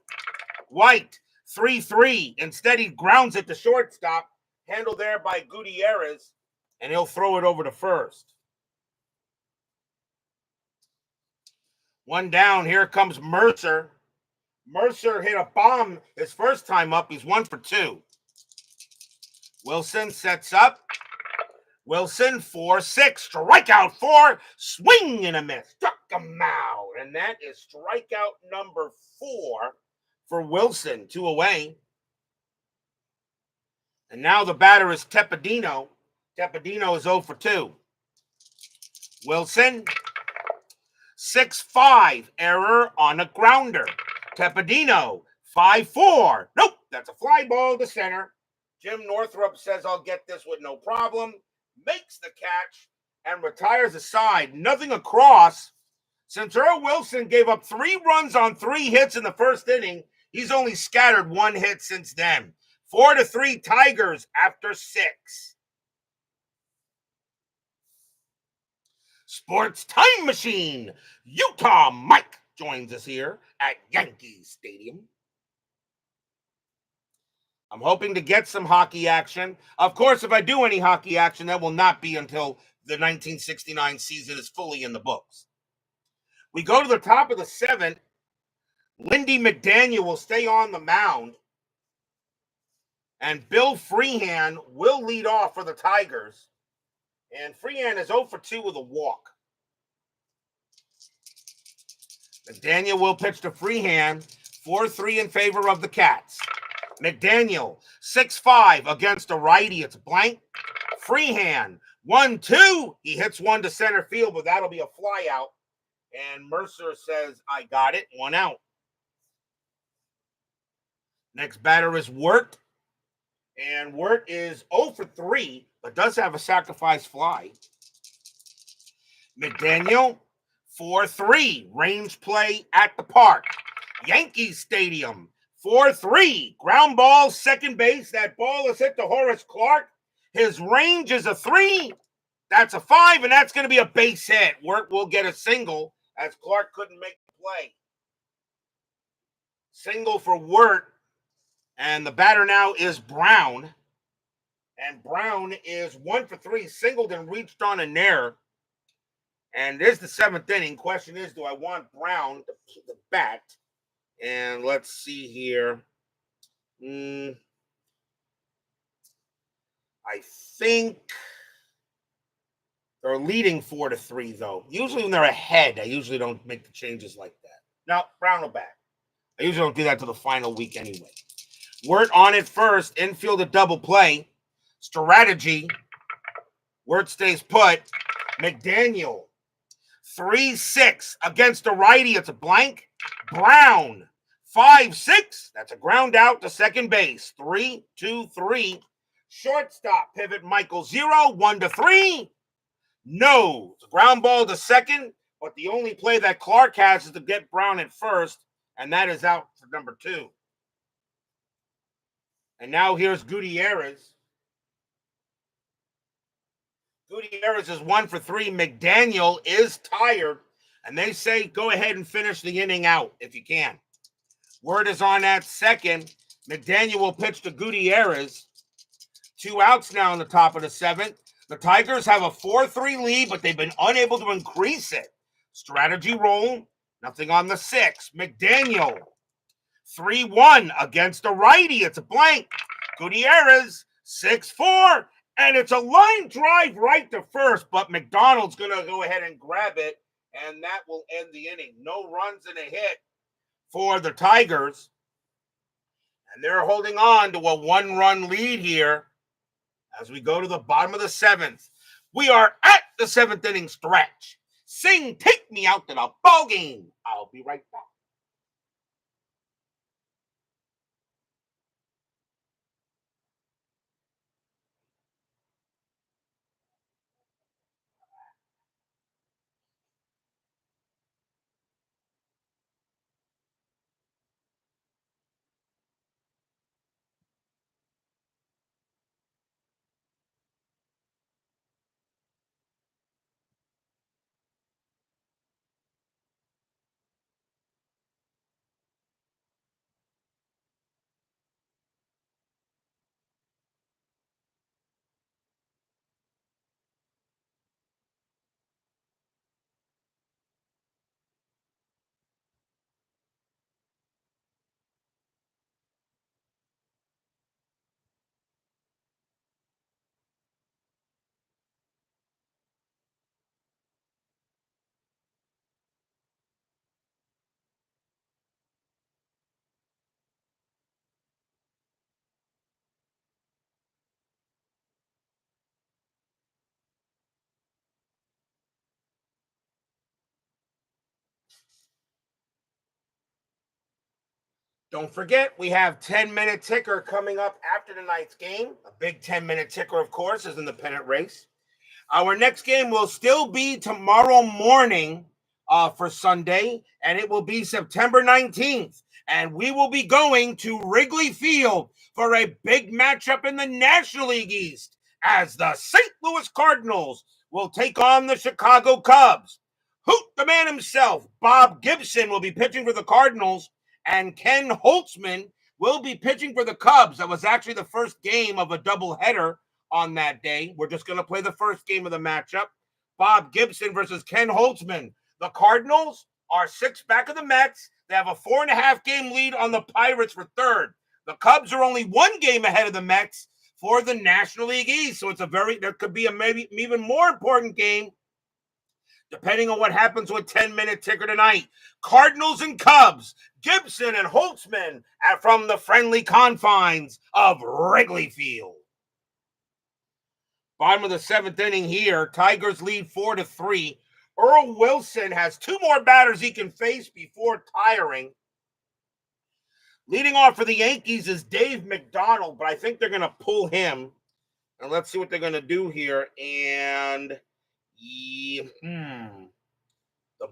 White, 3-3, instead he grounds it to shortstop, handled there by Gutierrez, and he'll throw it over to first. One down, here comes Mercer. Mercer hit a bomb his first time up. He's 1 for 2. Wilson sets up. Wilson, 4-6, strikeout 4, swing and a miss. Struck him out. And that is strikeout number 4 for Wilson, 2 away. And now the batter is Tepedino. Tepedino is 0 for 2. Wilson, 6-5, error on a grounder. Tepedino, 5-4. Nope, that's a fly ball to center. Jim Northrup says, I'll get this with no problem. Makes the catch and retires a side. Nothing across. Since Earl Wilson gave up 3 runs on 3 hits in the first inning, he's only scattered 1 hit since then. 4-3 Tigers after 6. Sports Time Machine. Utah Mike joins us here at Yankee Stadium. I'm hoping to get some hockey action. Of course, if I do any hockey action, that will not be until the 1969 season is fully in the books. We go to the top of the 7th. Lindy McDaniel will stay on the mound. And Bill Freehan will lead off for the Tigers. And Freehan is 0 for 2 with a walk. McDaniel will pitch to Freehan, 4-3 in favor of the Cats. McDaniel, 6-5 against a righty. It's blank. Freehan, 1-2. He hits one to center field, but that'll be a fly out. And Mercer says, I got it. 1 out. Next batter is Wirt. And Wirt is 0 for 3, but does have a sacrifice fly. McDaniel, 4-3. Range play at the park. Yankee Stadium, 4-3. Ground ball, second base. That ball is hit to Horace Clark. His range is a 3. That's a 5, and that's going to be a base hit. Wirt will get a single as Clark couldn't make the play. Single for Wirt. And the batter now is Brown. And Brown is 1 for 3, singled and reached on an error. And there's the 7th inning. Question is, do I want Brown to bat? And let's see here. I think they're leading 4-3, though. Usually when they're ahead, I usually don't make the changes like that. Now, Brown will bat. I usually don't do that till the final week anyway. Wirt on it first. Infield a double play. Strategy. Wirt stays put. McDaniel. 3-6 against a righty. It's a blank. Brown. 5-6. That's a ground out to second base. 3-2-3. Shortstop pivot. Michael 0. 1-3. No. It's a ground ball to second. But the only play that Clark has is to get Brown at first. And that is out for number 2. And now here's Gutierrez. Gutierrez is 1 for 3. McDaniel is tired. And they say go ahead and finish the inning out if you can. Word is on that second. McDaniel will pitch to Gutierrez. 2 outs now in the top of the 7th. The Tigers have a 4-3 lead, but they've been unable to increase it. Strategy roll. Nothing on the 6th. McDaniel. 3-1 against a righty. It's a blank. Gutierrez, 6-4. And it's a line drive right to first, but McDonald's going to go ahead and grab it, and that will end the inning. No runs and a hit for the Tigers. And they're holding on to a 1-run lead here as we go to the bottom of the 7th. We are at the 7th inning stretch. Sing, take me out to the ball game. I'll be right back. Don't forget, we have 10-minute ticker coming up after tonight's game. A big 10-minute ticker, of course, is in the pennant race. Our next game will still be tomorrow morning for Sunday, and it will be September 19th. And we will be going to Wrigley Field for a big matchup in the National League East as the St. Louis Cardinals will take on the Chicago Cubs. Hoot, the man himself, Bob Gibson, will be pitching for the Cardinals, and Ken Holtzman will be pitching for the Cubs. That was actually the first game of a doubleheader on that day. We're just going to play the first game of the matchup. Bob Gibson versus Ken Holtzman. The Cardinals are 6 back of the Mets. They have a 4.5 game lead on the Pirates for third. The Cubs are only 1 game ahead of the Mets for the National League East. So there could be a maybe even more important game depending on what happens with 10-minute ticker tonight. Cardinals and Cubs, Gibson and Holtzman from the friendly confines of Wrigley Field. Bottom of the 7th inning here. Tigers lead 4-3. Earl Wilson has 2 more batters he can face before tiring. Leading off for the Yankees is Dave McDonald, but I think they're going to pull him. And let's see what they're going to do here. And the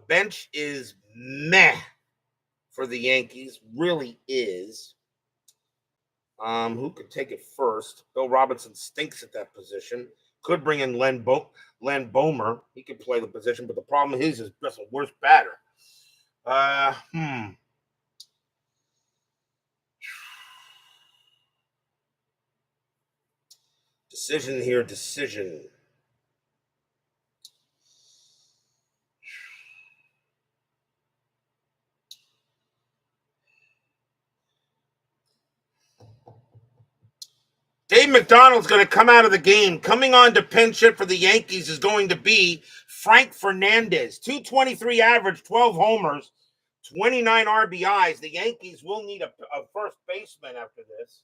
bench is meh for the Yankees. Really is. Who could take it first? Bill Robinson stinks at that position. Could bring in Len Bomer. He could play the position, but the problem is just a worse batter. Decision. Dave McDonald's going to come out of the game. Coming on to pinch hit for the Yankees is going to be Frank Fernandez. 223 average, 12 homers, 29 RBIs. The Yankees will need a first baseman after this.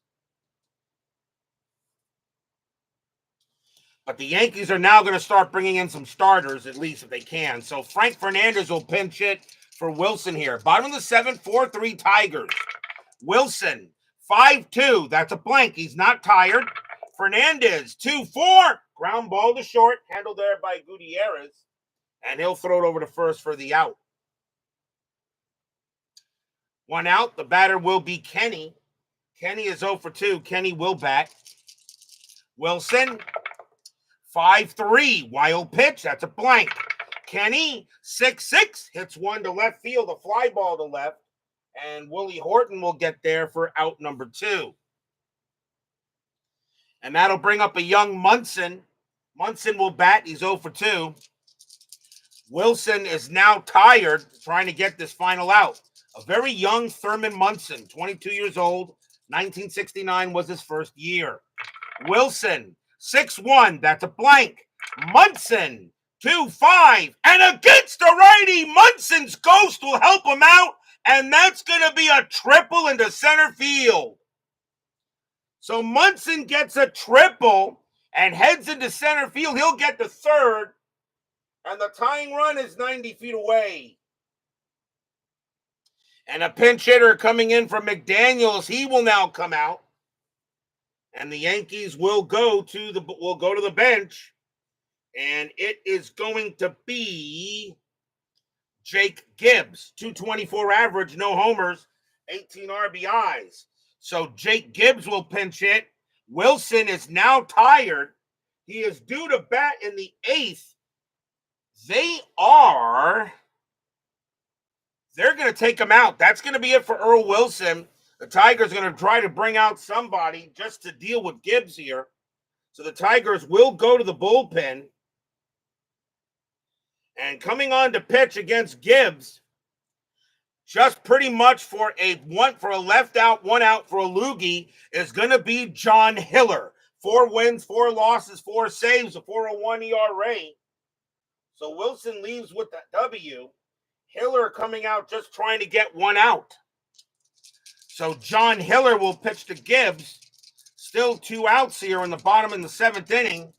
But the Yankees are now going to start bringing in some starters, at least if they can. So Frank Fernandez will pinch hit for Wilson here. Bottom of the 7th, 4-3 Tigers. Wilson, 5-2. That's a blank. He's not tired. Fernandez, 2-4. Ground ball to short. Handled there by Gutierrez. And he'll throw it over to first for the out. 1 out. The batter will be Kenny. Kenny is 0 for 2. Kenny will bat. Wilson, 5-3. Wild pitch. That's a blank. Kenny, 6-6. Hits one to left field. A fly ball to left. And Willie Horton will get there for out number 2. And that'll bring up a young Munson. Munson will bat. He's 0 for 2. Wilson is now tired, trying to get this final out. A very young Thurman Munson, 22 years old. 1969 was his first year. Wilson, 6-1. That's a blank. Munson, 2-5. And against the righty, Munson's ghost will help him out. And that's going to be a triple into center field. So Munson gets a triple and heads into center field. He'll get to third. And the tying run is 90 feet away. And a pinch hitter coming in from McDaniels. He will now come out. And the Yankees will go to the bench. And it is going to be Jake Gibbs, 224 average, no homers, 18 RBIs. So Jake Gibbs will pinch hit. Wilson is now tired. He is due to bat in the 8th. They're going to take him out. That's going to be it for Earl Wilson. The Tigers are going to try to bring out somebody just to deal with Gibbs here. So the Tigers will go to the bullpen. And coming on to pitch against Gibbs, just pretty much for a left out, 1 out for a loogie, is going to be John Hiller. 4 wins, 4 losses, 4 saves, a 4.01 ERA. So Wilson leaves with the W. Hiller coming out just trying to get 1 out. So John Hiller will pitch to Gibbs. Still 2 outs here in the bottom in the 7th inning.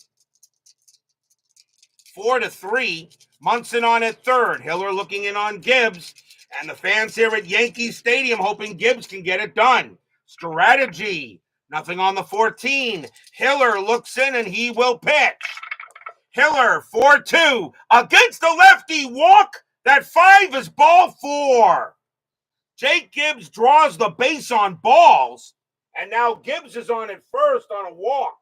4-3. Munson on at third. Hiller looking in on Gibbs. And the fans here at Yankee Stadium hoping Gibbs can get it done. Strategy. Nothing on the 14. Hiller looks in and he will pitch. Hiller, 4-2. Against the lefty. Walk. That 5 is ball 4. Jake Gibbs draws the base on balls. And now Gibbs is on at first on a walk.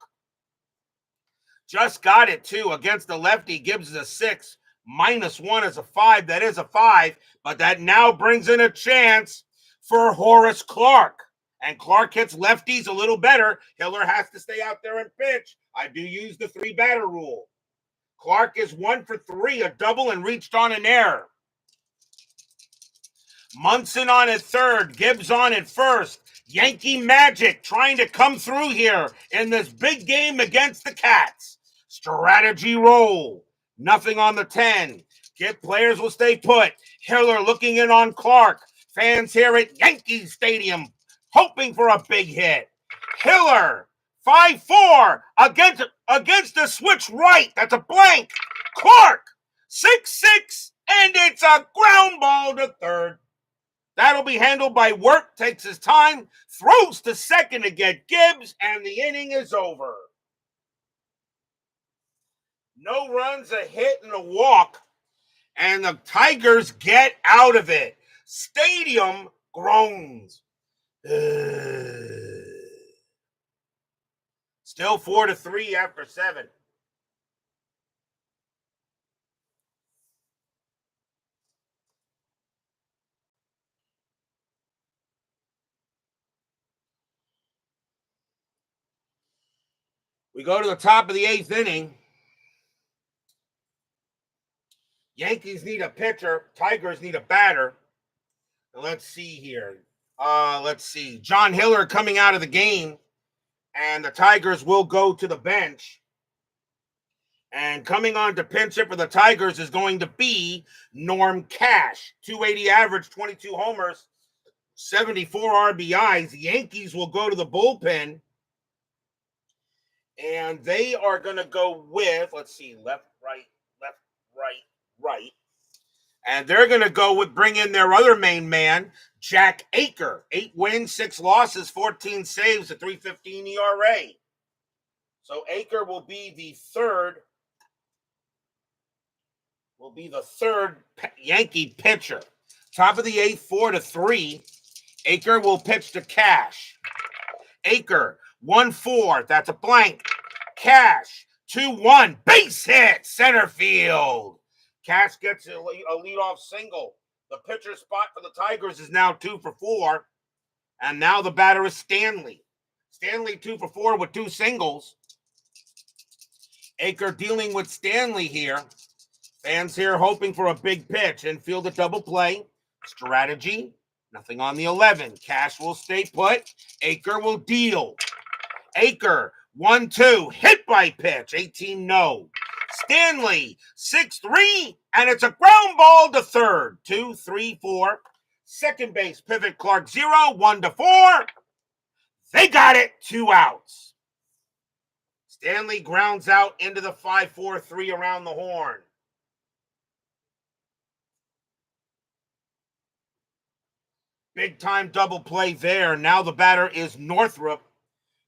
Just got it, too. Against the lefty, Gibbs is a 6. -1 is a 5. That is a 5. But that now brings in a chance for Horace Clark. And Clark hits lefties a little better. Hiller has to stay out there and pitch. I do use the 3-batter rule. Clark is 1 for 3, a double, and reached on an error. Munson on at third, Gibbs on at first. Yankee magic trying to come through here in this big game against the Cats. Strategy roll. Nothing on the 10. Players will stay put. Hiller looking in on Clark. Fans here at Yankee Stadium hoping for a big hit. Hiller, 5-4 against the switch right. That's a blank. Clark, 6-6, and it's a ground ball to third. That'll be handled by Wirt, takes his time, throws to second to get Gibbs, and the inning is over. No runs, a hit, and a walk, and the Tigers get out of it. Stadium groans. Still 4-3 after 7. We go to the top of the 8th inning. Yankees need a pitcher. Tigers need a batter. Let's see here. John Hiller coming out of the game. And the Tigers will go to the bench. And coming on to pinch hit for the Tigers is going to be Norm Cash. 280 average, 22 homers, 74 RBIs. The Yankees will go to the bullpen. And they are going to go with, let's see, left, right. And they're going to go with, bring in their other main man, Jack Aker. 8 wins, 6 losses, 14 saves, a 3.15 ERA. So Aker will be the third Yankee pitcher. Top of the 8th, 4-3. Aker will pitch to Cash. Aker, 1-4. That's a blank. Cash, 2-1. Base hit, center field. Cash gets a leadoff single. The pitcher spot for the Tigers is now 2 for 4. And now the batter is Stanley. Stanley 2 for 4 with 2 singles. Aker dealing with Stanley here. Fans here hoping for a big pitch. Infield a double play. Strategy. Nothing on the 11. Cash will stay put. Aker will deal. Aker, 1-2. Hit by pitch. 18 no. Stanley, 6-3. And it's a ground ball to third. 2-3-4. Second base, pivot Clark 0. 1-4. They got it. 2 outs. Stanley grounds out into the 5-4-3 around the horn. Big time double play there. Now the batter is Northrup.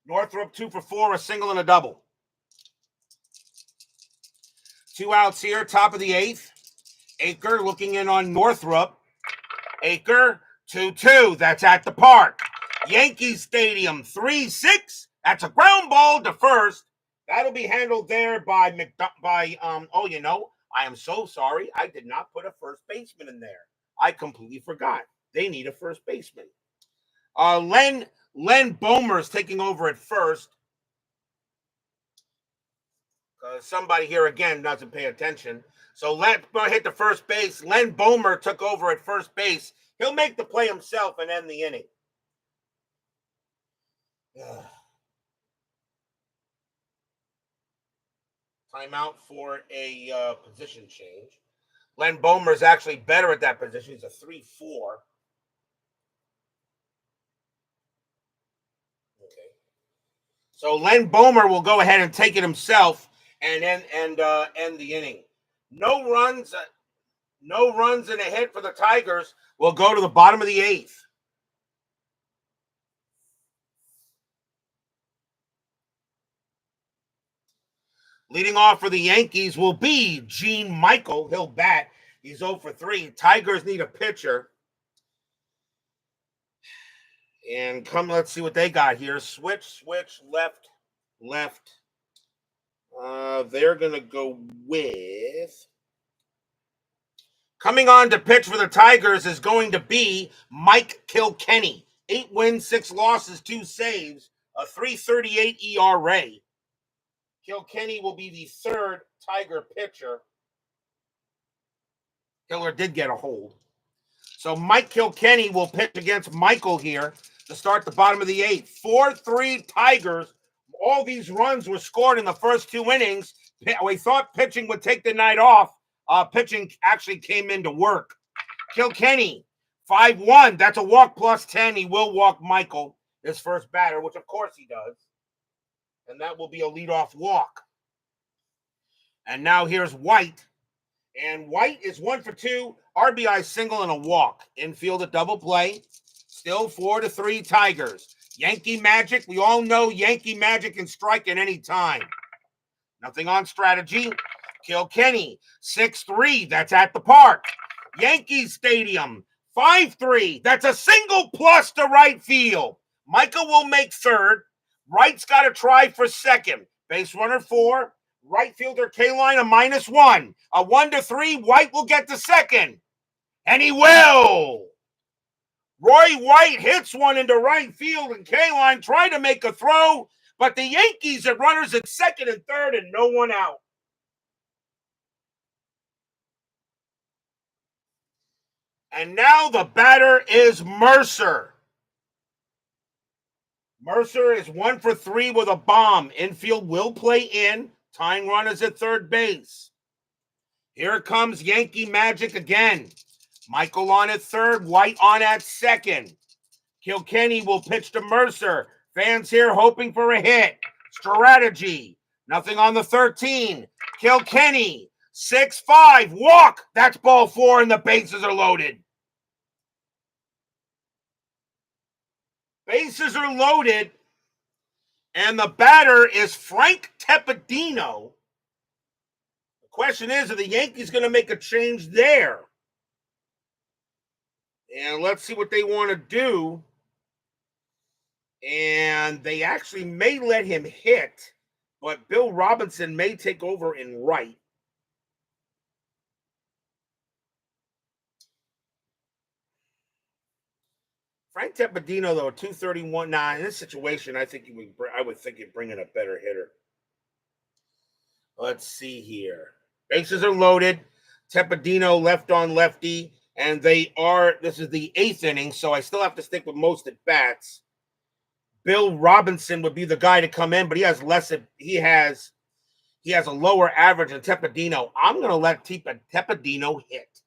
Northrup 2 for 4, a single and a double. 2 outs here, top of the 8th. Aker looking in on Northrup. Aker, 2-2. That's at the park. Yankee Stadium, 3-6. That's a ground ball to first. That'll be handled there by I am so sorry. I did not put a first baseman in there. I completely forgot. They need a first baseman. Len Bomer is taking over at first. Somebody here again doesn't pay attention. So let's hit the first base. Len Bomer took over at first base. He'll make the play himself and end the inning. Timeout for a position change. Len Bomer is actually better at that position. He's a 3-4. Okay. So Len Bomer will go ahead and take it himself and end the inning. No runs, No runs and a hit for the Tigers. We'll go to the bottom of the 8th. Leading off for the Yankees will be Gene Michael. He'll bat. He's 0 for 3. Tigers need a pitcher. And let's see what they got here. Switch, left. They're going to go with... Coming on to pitch for the Tigers is going to be Mike Kilkenny. 8 wins, 6 losses, 2 saves, a 3.38 ERA. Kilkenny will be the 3rd Tiger pitcher. Hiller did get a hold. So Mike Kilkenny will pitch against Michael here to start the bottom of the 8th. 4-3 Tigers. All these runs were scored in the first 2 innings. We thought pitching would take the night off. Pitching actually came into work. Kilkenny, 5-1. That's a walk plus 10. He will walk Michael, his first batter, which of course he does. And that will be a leadoff walk. And now here's White. And White is 1 for 2. RBI single and a walk. Infield a double play. Still 4-3 Tigers. Yankee Magic. We all know Yankee Magic can strike at any time. Nothing on strategy. Kilkenny, 6-3. That's at the park. Yankee Stadium, 5-3. That's a single plus to right field. Michael will make 3rd. Wright's got to try for 2nd. Base runner 4. Right fielder K-line a -1. A 1-3. White will get to 2nd. And he will. Roy White hits one into right field, and K-line tried to make a throw, but the Yankees had runners at 2nd and 3rd and no one out. And now the batter is Mercer. Mercer is 1 for 3 with a bomb. Infield will play in. Tying runners at 3rd base. Here comes Yankee Magic again. Michael on at 3rd. White on at 2nd. Kilkenny will pitch to Mercer. Fans here hoping for a hit. Strategy. Nothing on the 13. Kilkenny. 6-5. Walk. That's ball 4 and the bases are loaded. Bases are loaded. And the batter is Frank Tepedino. The question is, are the Yankees going to make a change there? And let's see what they want to do. And they actually may let him hit, but Bill Robinson may take over in right. Frank Tepedino, though, 231. Nah, in this situation, I would think he'd bring in a better hitter. Let's see here. Bases are loaded. Tepedino left on lefty, and this is the 8th inning, so I still have to stick with most at bats. Bill Robinson would be the guy to come in, but he has a lower average than Tepedino. I'm going to let Tepedino hit.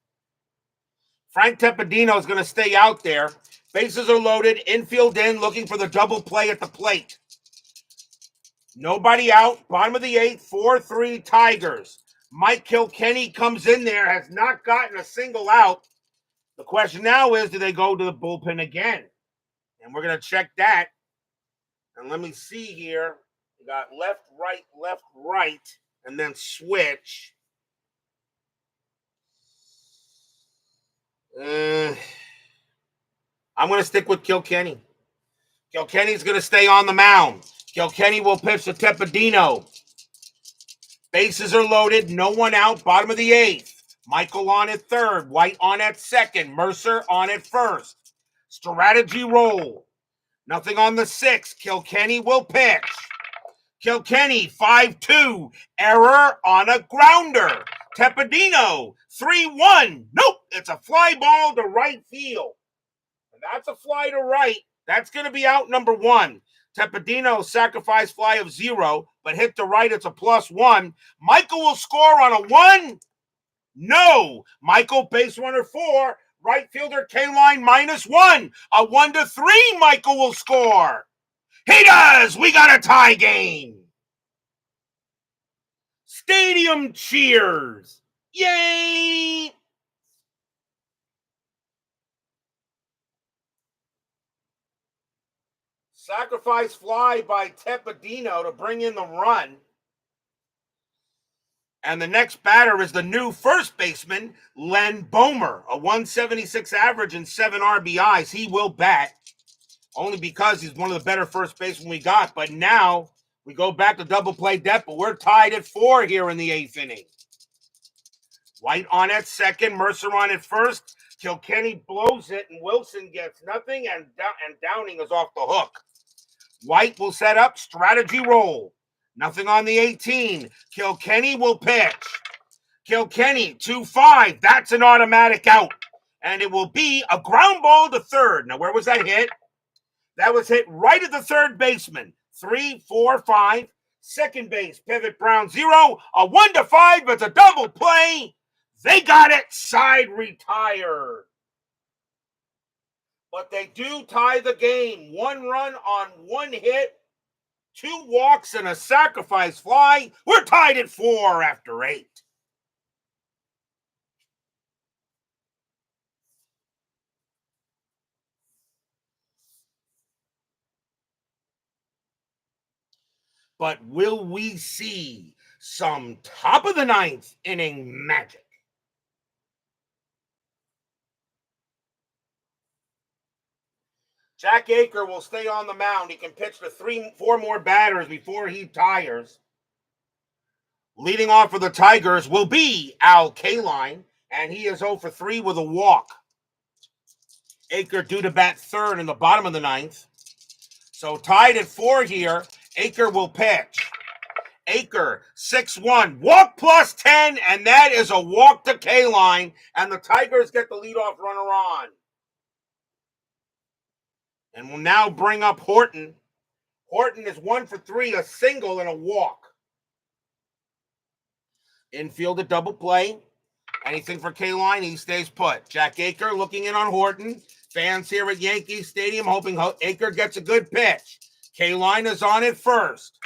Frank Tepedino is going to stay out there. Bases are loaded. Infield in, looking for the double play at the plate. Nobody out. Bottom of the 8th, 4-3 Tigers. Mike Kilkenny comes in there, has not gotten a single out. The question now is, do they go to the bullpen again? And we're going to check that. And let me see here. We got left, right, and then switch. I'm going to stick with Kilkenny. Kilkenny's going to stay on the mound. Kilkenny will pitch to Tepedino. Bases are loaded. No one out. Bottom of the 8th. Michael on at 3rd. White on at 2nd. Mercer on at 1st. Strategy roll. Nothing on the 6th. Kilkenny will pitch. Kilkenny, 5-2. Error on a grounder. Tepedino, 3-1. Nope, it's a fly ball to right field. And that's a fly to right. That's going to be out number 1. Tepedino, sacrifice fly of 0, but hit to right, it's a +1. Michael will score on a 1. No. Michael, base runner 4. Right fielder K-line -1. A 1-3, Michael will score. He does. We got a tie game. Stadium cheers. Yay. Sacrifice fly by Tepedino to bring in the run. And the next batter is the new first baseman, Len Bomer, a 176 average and 7 RBIs. He will bat, only because he's one of the better first basemen we got. But now we go back to double play depth, but we're tied at 4 here in the 8th inning. White on at second, Mercer on at first. Kilkenny blows it, and Wilson gets nothing, and Downing is off the hook. White will set up, strategy roll. Nothing on the 18. Kilkenny will pitch. Kilkenny, 2-5. That's an automatic out. And it will be a ground ball to third. Now, where was that hit? That was hit right at the third baseman. 3, 4, 5. Second base, Pivot Brown, 0. A 1-5. It's a double play. They got it. Side retired. But they do tie the game. 1 run on 1 hit. 2 walks and a sacrifice fly. We're tied at 4 after 8. But will we see some top of the 9th inning magic? Jack Aker will stay on the mound. He can pitch to 3, 4 more batters before he tires. Leading off for the Tigers will be Al Kaline, and he is 0 for 3 with a walk. Aker due to bat third in the bottom of the 9th. So tied at 4 here. Aker will pitch. Aker, 6-1, walk plus 10, and that is a walk to Kaline, and the Tigers get the leadoff runner on. And will now bring up Horton. Horton is 1 for 3, a single and a walk. Infield a double play. Anything for Kaline, he stays put. Jack Aker looking in on Horton. Fans here at Yankee Stadium hoping Aker gets a good pitch. Kaline is on at first.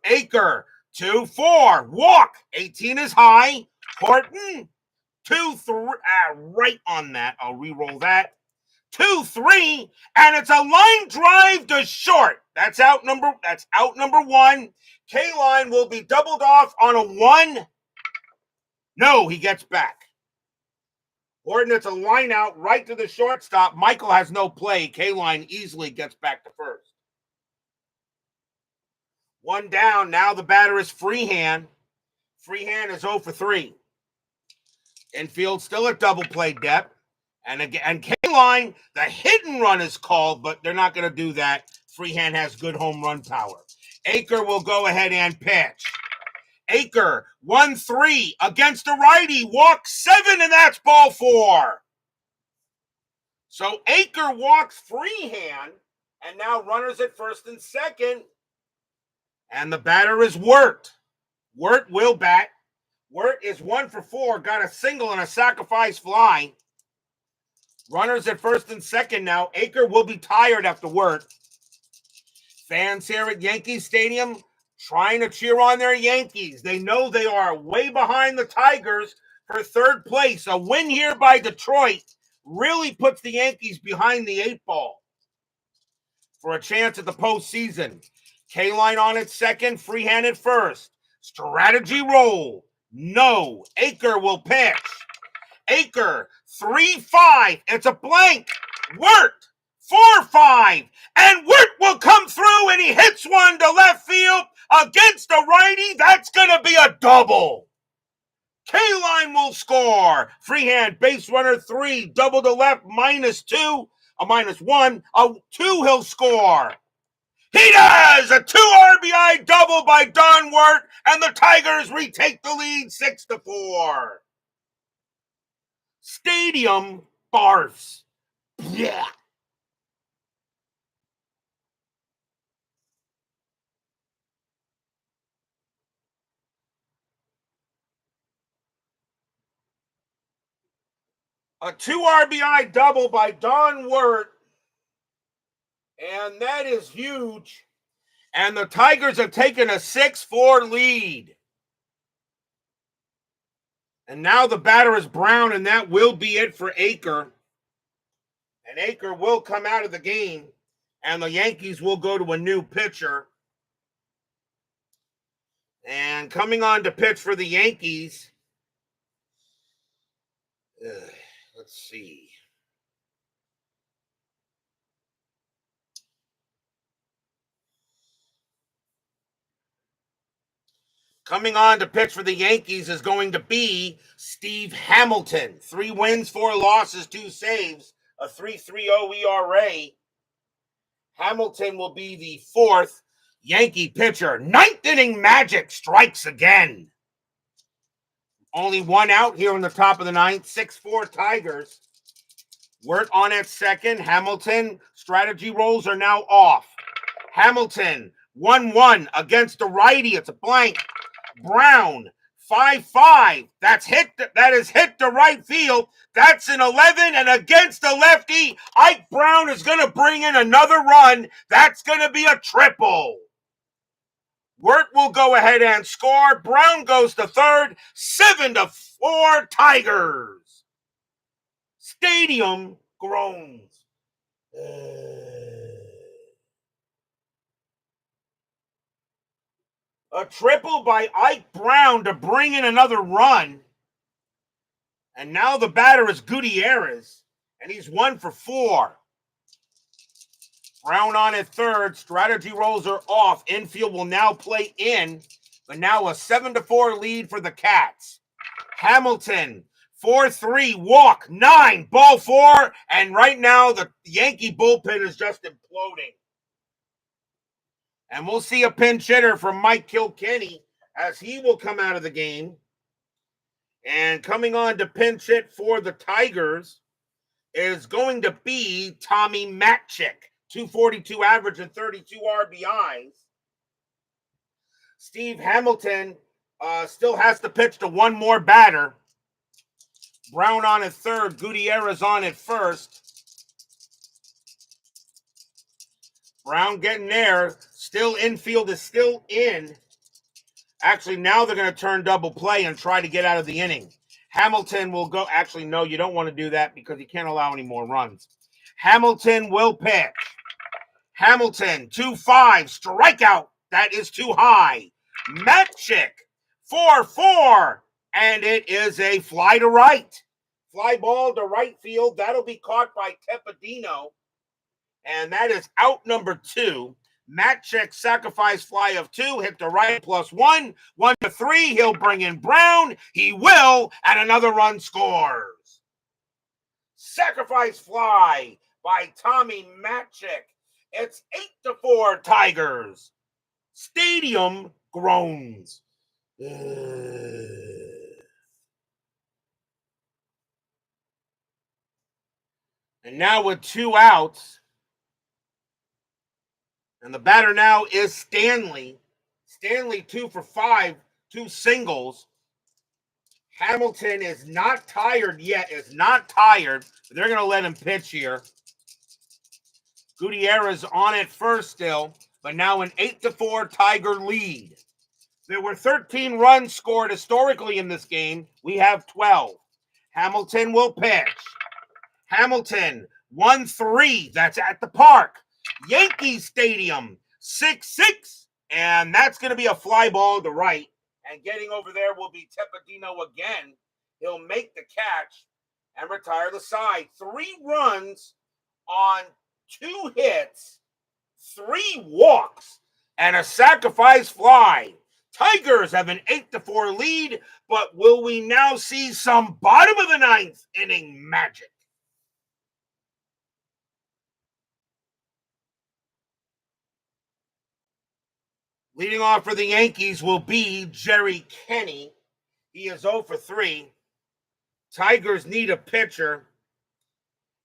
Aker, 2-4, walk. 18 is high. Horton, 2-3, right on that. I'll re-roll that. 2-3, and it's a line drive to short. That's out number 1. Kaline will be doubled off on a 1. No, he gets back. Horton, it's a line out right to the shortstop. Michael has no play. Kaline easily gets back to first. 1 down. Now the batter is Freehan. Freehan is 0 for 3. Infield still at double play depth. And Kaline, the hit and run is called, but they're not going to do that. Freehan has good home run power. Aker will go ahead and pitch. Aker, 1-3 against a righty, walk 7, and that's ball 4. So Aker walks Freehan, and now runners at first and second. And the batter is Wirt. Wirt will bat. Wirt is 1 for 4, got a single and a sacrifice fly. Runners at first and second now. Aker will be tired after Wirt. Fans here at Yankee Stadium trying to cheer on their Yankees. They know they are way behind the Tigers for third place. A win here by Detroit really puts the Yankees behind the 8 ball for a chance at the postseason. Kaline on at second, Freehan at first. Strategy roll. No. Aker will pitch. Aker, 3-5. It's a blank. Wirt, 4-5. And Wirt will come through, and he hits one to left field against a righty. That's going to be a double. Kaline will score. Freehan, base runner 3, double to left, -2, a -1, a 2 he'll score. He does! A 2 RBI double by Don Wirt, and the Tigers retake the lead 6-4. Stadium barfs. Yeah. A 2 RBI double by Don Wirt. And that is huge. And the Tigers have taken a 6-4 lead. And now the batter is Brown, and that will be it for Aker. And Aker will come out of the game And the Yankees will go to a new pitcher. And coming on to pitch for the Yankees, let's see. Coming on to pitch for the Yankees is going to be Steve Hamilton. 3 wins, 4 losses, 2 saves, a 3.30 ERA. Hamilton will be the 4th Yankee pitcher. 9th inning magic strikes again. Only 1 out here in the top of the 9th. 6-4 Tigers. Wirt on at second. Hamilton. Strategy rolls are now off. Hamilton 1-1 against the righty. It's a blank. Brown 5-5. That is hit to right field. That's an 11, and against the lefty, Ike Brown is going to bring in another run. That's going to be a triple. Wirt will go ahead and score. Brown goes to third. 7-4 Tigers. Stadium groans. A triple by Ike Brown to bring in another run. And now the batter is Gutierrez, and he's 1 for 4. Brown on at third. Strategy rolls are off. Infield will now play in, but now a 7-4 lead for the Cats. Hamilton, 4-3, walk, 9, ball 4, and right now the Yankee bullpen is just imploding. And we'll see a pinch hitter from Mike Kilkenny as he will come out of the game. And coming on to pinch hit for the Tigers is going to be Tommy Matchik. 242 average and 32 RBIs. Steve Hamilton still has to pitch to one more batter. Brown on at third. Gutierrez on at first. Brown getting there. Still infield is still in. Actually, now they're going to turn double play and try to get out of the inning. Hamilton will go. Actually, no, you don't want to do that because you can't allow any more runs. Hamilton will pitch. Hamilton, 2-5, strikeout. That is too high. Matchik, 4-4, and it is a fly to right. Fly ball to right field. That'll be caught by Tepedino, and that is out number 2. Matchik sacrifice fly of 2, hit to right +1, 1-3. He'll bring in Brown. He will, and another run scores. Sacrifice fly by Tommy Matchik. It's 8-4 Tigers. Stadium groans. And now with 2 outs, and the batter now is Stanley. Stanley 2 for 5, 2 singles. Hamilton is not tired yet, is not tired. They're going to let him pitch here. Gutierrez on at first still, but now an 8-4 Tiger lead. There were 13 runs scored historically in this game. We have 12. Hamilton will pitch. Hamilton, 1-3. That's at the park. Yankee Stadium, 6-6. And that's going to be a fly ball to right. And getting over there will be Tepedino again. He'll make the catch and retire the side. 3 runs on 2 hits, 3 walks, and a sacrifice fly. Tigers have an 8-4 lead, but will we now see some bottom of the 9th inning magic? Leading off for the Yankees will be Jerry Kenny. He is 0 for 3. Tigers need a pitcher.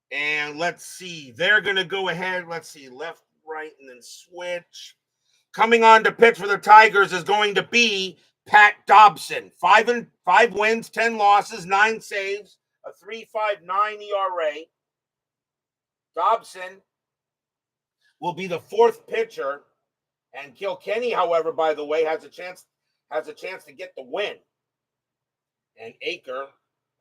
And let's see. They're going to go ahead. Let's see. Left, right, and then switch. Coming on to pitch for the Tigers is going to be Pat Dobson. 5 wins, 10 losses, 9 saves, a 3.59 ERA. Dobson will be the 4th pitcher. And Kilkenny, however, by the way, has a chance to get the win. And Aker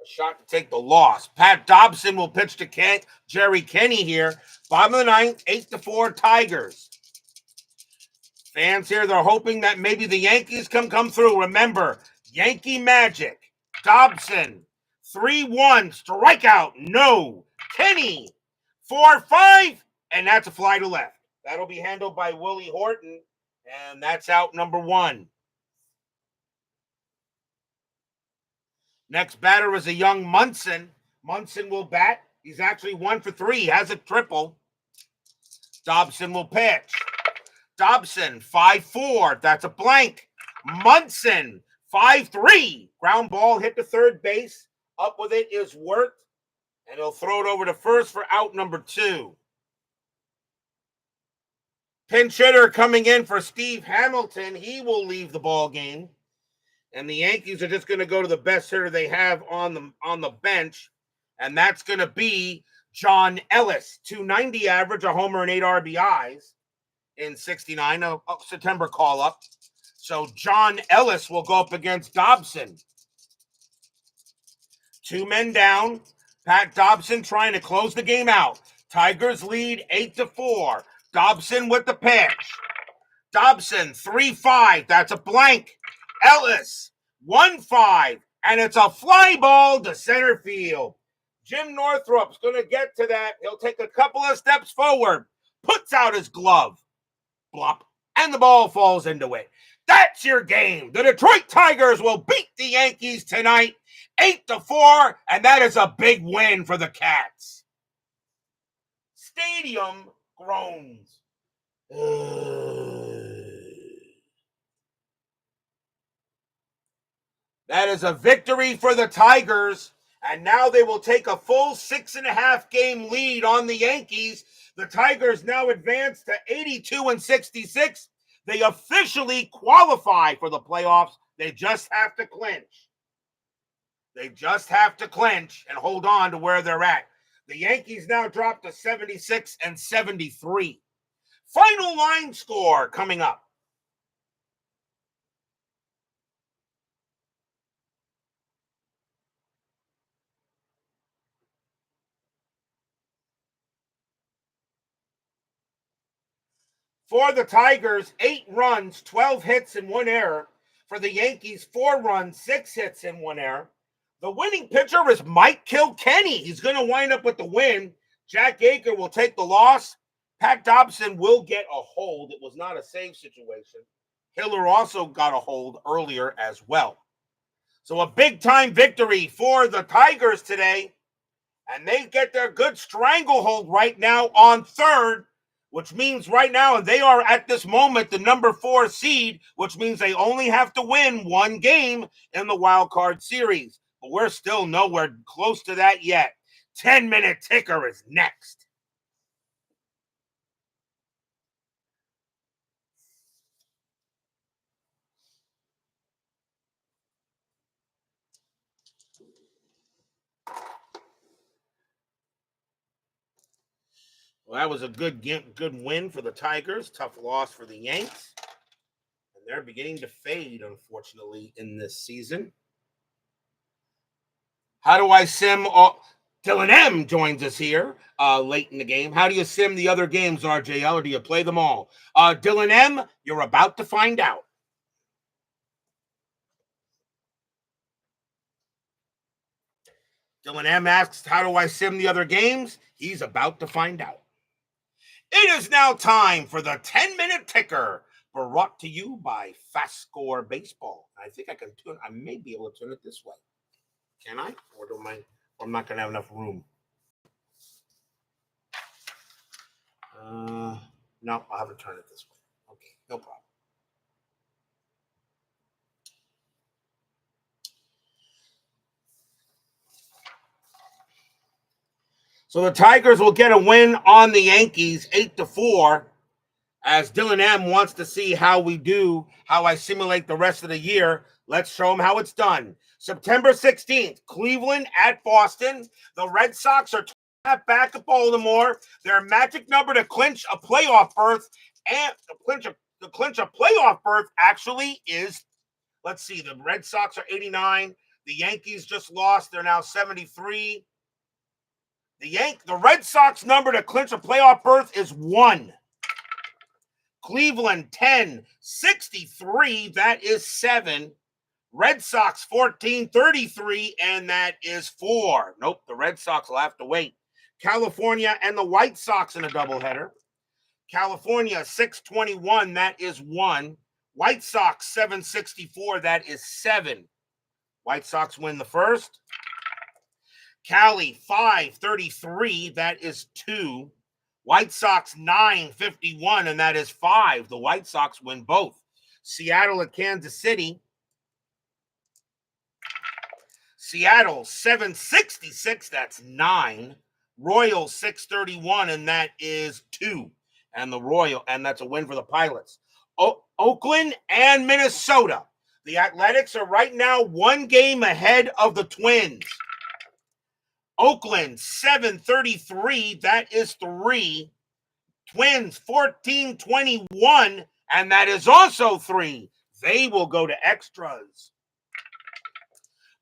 A shot to take the loss. Pat Dobson will pitch to Jerry Kenny here. Bottom of the ninth, 8-4 Tigers. Fans here, they're hoping that maybe the Yankees come through. Remember, Yankee Magic. Dobson, 3-1, strikeout, no. Kenny, 4-5, and that's a fly to left. That'll be handled by Willie Horton, and that's out number 1. Next batter is a young Munson. Munson will bat. He's actually 1 for 3. He has a triple. Dobson will pitch. Dobson, 5-4. That's a blank. Munson, 5-3. Ground ball hit to third base. Up with it is Wirth. And he'll throw it over to first for out number 2. Pinch hitter coming in for Steve Hamilton. He will leave the ball game. And the Yankees are just going to go to the best hitter they have on the bench. And that's going to be John Ellis. 290 average, a homer and 8 RBIs in 69. A September call-up. So John Ellis will go up against Dobson. 2 men down. Pat Dobson trying to close the game out. Tigers lead 8-4. Dobson with the pitch. Dobson, 3-5. That's a blank. Ellis, 1-5. And it's a fly ball to center field. Jim Northrup's going to get to that. He'll take a couple of steps forward. Puts out his glove. Blop. And the ball falls into it. That's your game. The Detroit Tigers will beat the Yankees tonight. 8-4. And that is a big win for the Cats. Stadium groans. That is a victory for the Tigers, and now they will take a full 6.5 game lead on the Yankees. The Tigers now advance to 82-66. They officially qualify for the playoffs. They just have to clinch. They just have to clinch and hold on to where they're at. The Yankees now drop to 76-73. Final line score coming up. For the Tigers, 8 runs, 12 hits, and 1 error. For the Yankees, 4 runs, 6 hits, and 1 error. The winning pitcher is Mike Kilkenny. He's going to wind up with the win. Jack Yeager will take the loss. Pat Dobson will get a hold. It was not a save situation. Hiller also got a hold earlier as well. So a big-time victory for the Tigers today. And they get their good stranglehold right now on third, which means right now they are at this moment the number 4 seed, which means they only have to win 1 game in the wild card series. But we're still nowhere close to that yet. 10-minute ticker is next. Well, that was a good win for the Tigers. Tough loss for the Yanks. And they're beginning to fade, unfortunately, in this season. How do I sim? Dylan M joins us here late in the game. How do you sim the other games, RJL, or do you play them all? Dylan M, you're about to find out. Dylan M asks, how do I sim the other games? He's about to find out. It is now time for the 10-minute ticker, brought to you by FastScore Baseball. I think I may be able to turn it this way. Can I? Or I'm not going to have enough room. No, I'll have to turn it this way. Okay, no problem. So the Tigers will get a win on the Yankees, 8-4, as Dylan M wants to see how we do, how I simulate the rest of the year. Let's show him how it's done. September 16th, Cleveland at Boston. The Red Sox are back at Baltimore. Their magic number to clinch a playoff berth and to clinch a playoff berth actually is, let's see, the Red Sox are 89. The Yankees just lost. They're now 73. The Red Sox number to clinch a playoff berth is 1. Cleveland 10-63. That is 7. Red Sox 14-33, and that is 4. Nope, the Red Sox will have to wait. California and the White Sox in a doubleheader. California 6-21, that is 1. White Sox 7-64, that is 7. White Sox win the first. Cali 5-33, that is 2. White Sox 9-51, and that is 5. The White Sox win both. Seattle at Kansas City. Seattle 7-66, that's 9. Royals 6-31, and that is 2. And that's a win for the Pilots. Oakland and Minnesota. The Athletics are right now 1 game ahead of the Twins. Oakland 7-33, that is 3. Twins 14-21, and that is also 3. They will go to extras.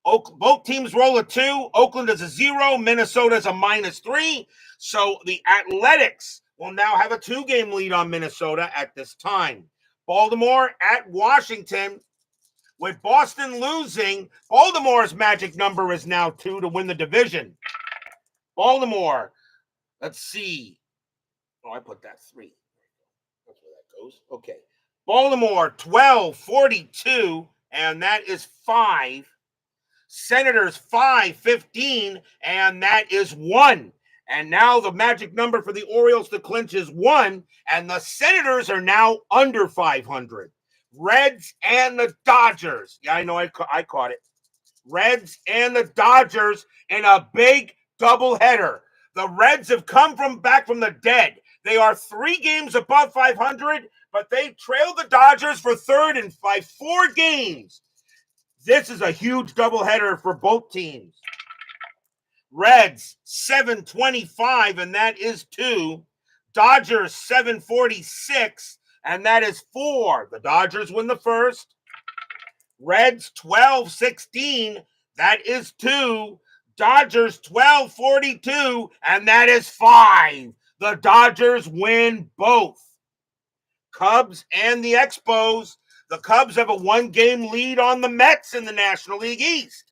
Both teams roll a 2. Oakland is a 0. Minnesota is a -3. So the Athletics will now have a 2-game lead on Minnesota at this time. Baltimore at Washington. With Boston losing, Baltimore's magic number is now 2 to win the division. Baltimore, let's see. Oh, I put that 3. That's where that goes. Okay. Baltimore 12-42, and that is 5. Senators 5-15, and that is 1. And now the magic number for the Orioles to clinch is 1, and the Senators are now under 500. Reds and the Dodgers. Yeah, I know I caught it. Reds and the Dodgers in a big doubleheader. The Reds have come back from the dead. They are 3 games above 500, but they trail the Dodgers for third and by 4 games. This is a huge doubleheader for both teams. Reds 7-25, and that is 2. Dodgers 7-46, and that is 4. The Dodgers win the first. Reds 12-16, that is 2. Dodgers 12-42, and that is 5. The Dodgers win both. Cubs and the Expos. The Cubs have a 1-game lead on the Mets in the National League East.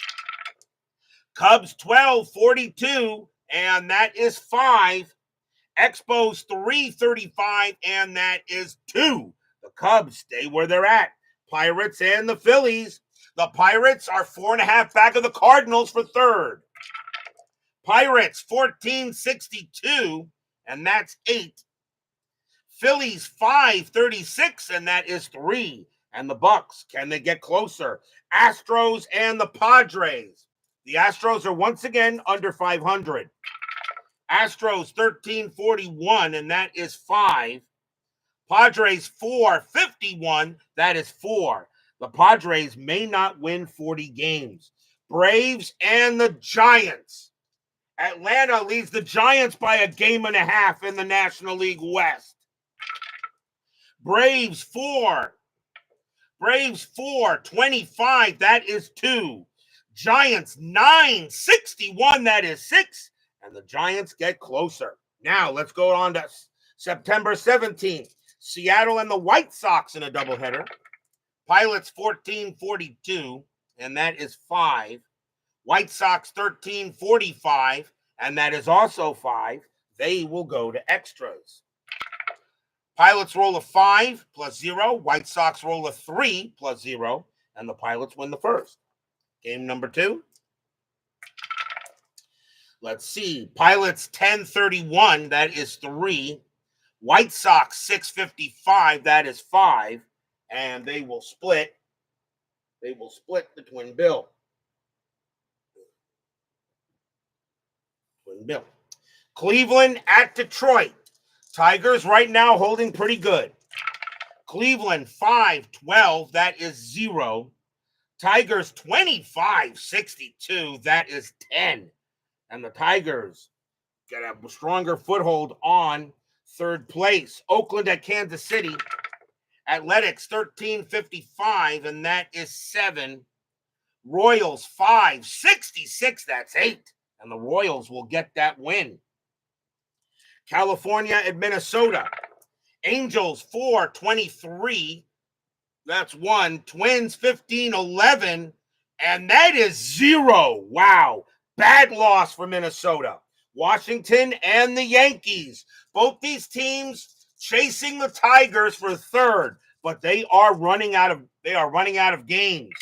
Cubs 12-42, and that is 5. Expos 3-35, and that is 2. The Cubs stay where they're at. Pirates and the Phillies. The Pirates are 4.5 back of the Cardinals for third. Pirates 14-62, and that's 8. Phillies 5-36, and that is 3. And the Bucks, can they get closer? Astros and the Padres. The Astros are once again under 500. Astros 13-41, and that is 5. Padres 4-51, that is 4. The Padres may not win 40 games. Braves and the Giants. Atlanta leads the Giants by 1.5 games in the National League West. Braves 4. Braves 4-25, that is 2. Giants 9-61, that is 6. And the Giants get closer. Now let's go on to September 17th. Seattle and the White Sox in a doubleheader. Pilots 14-42, and that is 5. White Sox 13-45, and that is also 5. They will go to extras. Pilots roll a 5 plus 0. White Sox roll a 3 plus 0, and the Pilots win the first. Game number 2. Let's see. Pilots 10-31, that is 3. White Sox 6-55, that is 5. And they will split. They will split the Twin Bill. Twin Bill. Cleveland at Detroit. Tigers right now holding pretty good. Cleveland 5-12, that is 0. Tigers 25-62, that is 10. And the Tigers get a stronger foothold on third place. Oakland at Kansas City. Athletics 13-55, and that is 7. Royals 566, that's 8. And the Royals will get that win. California at Minnesota. Angels 423, that's 1. Twins 15-11, and that is 0. Wow. Bad loss for Minnesota. Washington and the Yankees. Both these teams chasing the Tigers for third, but they are running out of games.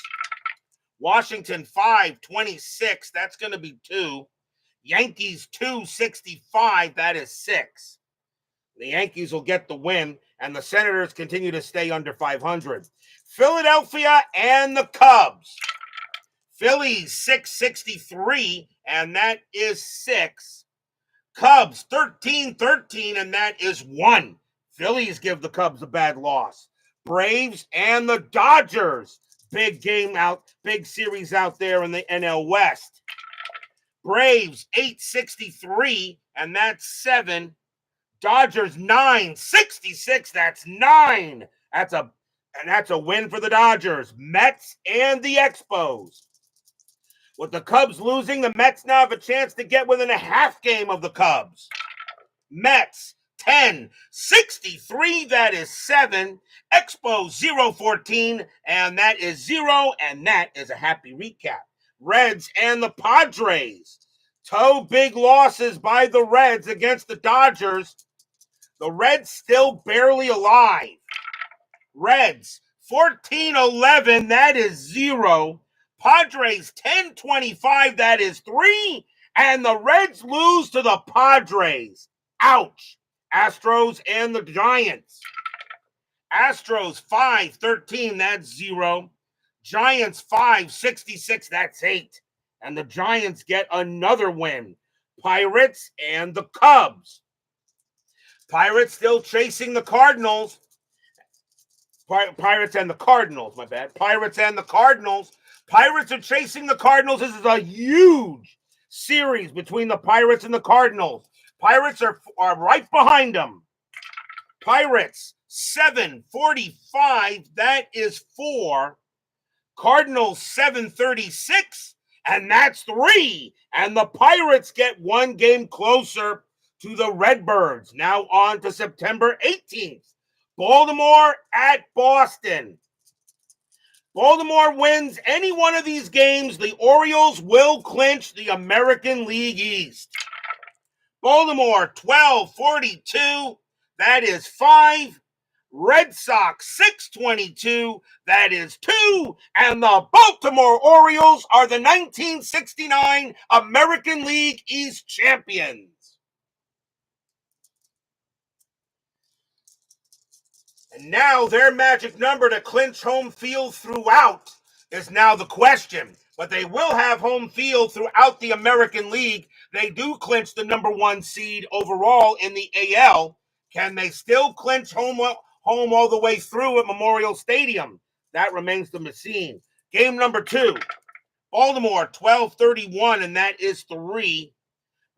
Washington 526, that's going to be 2. Yankees 265, that is 6. The Yankees will get the win, and the Senators continue to stay under 500. Philadelphia and the Cubs. Phillies 663, and that is 6. Cubs 13-13, and that is 1. Phillies give the Cubs a bad loss. Braves and the Dodgers. Big series out there in the NL West. Braves 863, and that's 7. Dodgers 966, that's 9. That's a win for the Dodgers. Mets and the Expos. With the Cubs losing, the Mets now have a chance to get within a half game of the Cubs. Mets 1063, that is 7. Expos 014, and that is 0, and that is a happy recap. Reds and the Padres. 2 big losses by the Reds against the Dodgers. The Reds still barely alive. Reds 14-11, that is 0. Padres 10-25, that is 3. And the Reds lose to the Padres. Ouch. Astros and the Giants. Astros 5-13, that's 0. Giants 5-66, that's 8. And the Giants get another win. Pirates and the Cubs. Pirates still chasing the Cardinals. Pirates and the Cardinals, my bad. Pirates and the Cardinals. Pirates are chasing the Cardinals. This is a huge series between the Pirates and the Cardinals. Pirates are right behind them. Pirates 745, that is 4. Cardinals 736, and that's 3. And the Pirates get 1 game closer to the Redbirds. Now on to September 18th. Baltimore at Boston. Baltimore wins any one of these games, the Orioles will clinch the American League East. Baltimore 1242, that is 5. Red Sox 622, that is 2. And the Baltimore Orioles are the 1969 American League East champions. And now their magic number to clinch home field throughout is now the question. But they will have home field throughout the American League. They do clinch the number 1 seed overall in the AL. Can they still clinch home all the way through at Memorial Stadium? That remains to be seen. Game number 2. Baltimore 1231, and that is 3.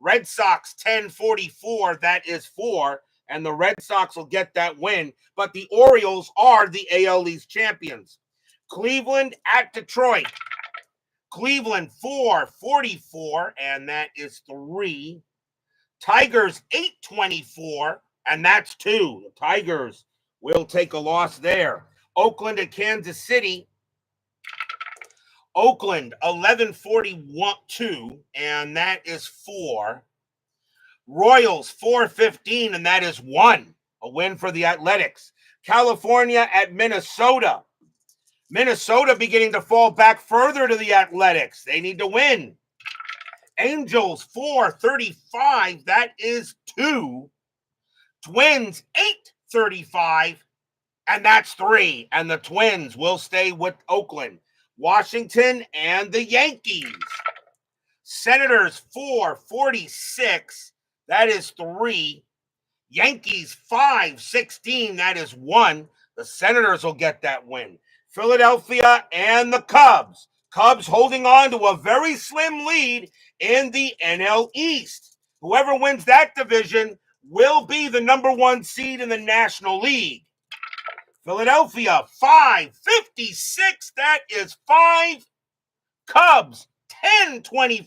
Red Sox 1044, that is 4. And the Red Sox will get that win. But the Orioles are the AL East champions. Cleveland at Detroit. Cleveland 444, and that is 3. Tigers 824, and that's 2. The Tigers will take a loss there. Oakland at Kansas City. Oakland 1142, and that is 4. Royals 415, and that is 1. A win for the Athletics. California at Minnesota. Minnesota beginning to fall back further to the Athletics. They need to win. Angels 435, that is 2. Twins 835, and that's 3. And the Twins will stay with Oakland. Washington and the Yankees. Senators 446, that is 3. Yankees 516, that is 1. The Senators will get that win. Philadelphia and the Cubs. Cubs holding on to a very slim lead in the NL East. Whoever wins that division will be the number 1 seed in the National League. Philadelphia 556, that is 5. Cubs 10-24.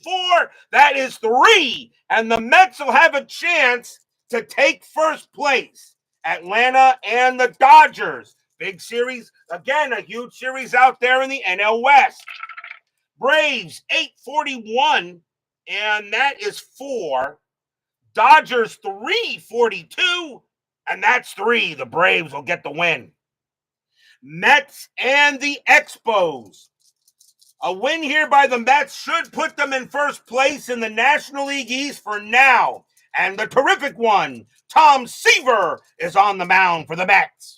That is 3. And the Mets will have a chance to take first place. Atlanta and the Dodgers. Big series. Again, a huge series out there in the NL West. Braves 841, and that is 4. Dodgers 342, and that's 3. The Braves will get the win. Mets and the Expos. A win here by the Mets should put them in first place in the National League East for now. And the terrific one, Tom Seaver, is on the mound for the Mets.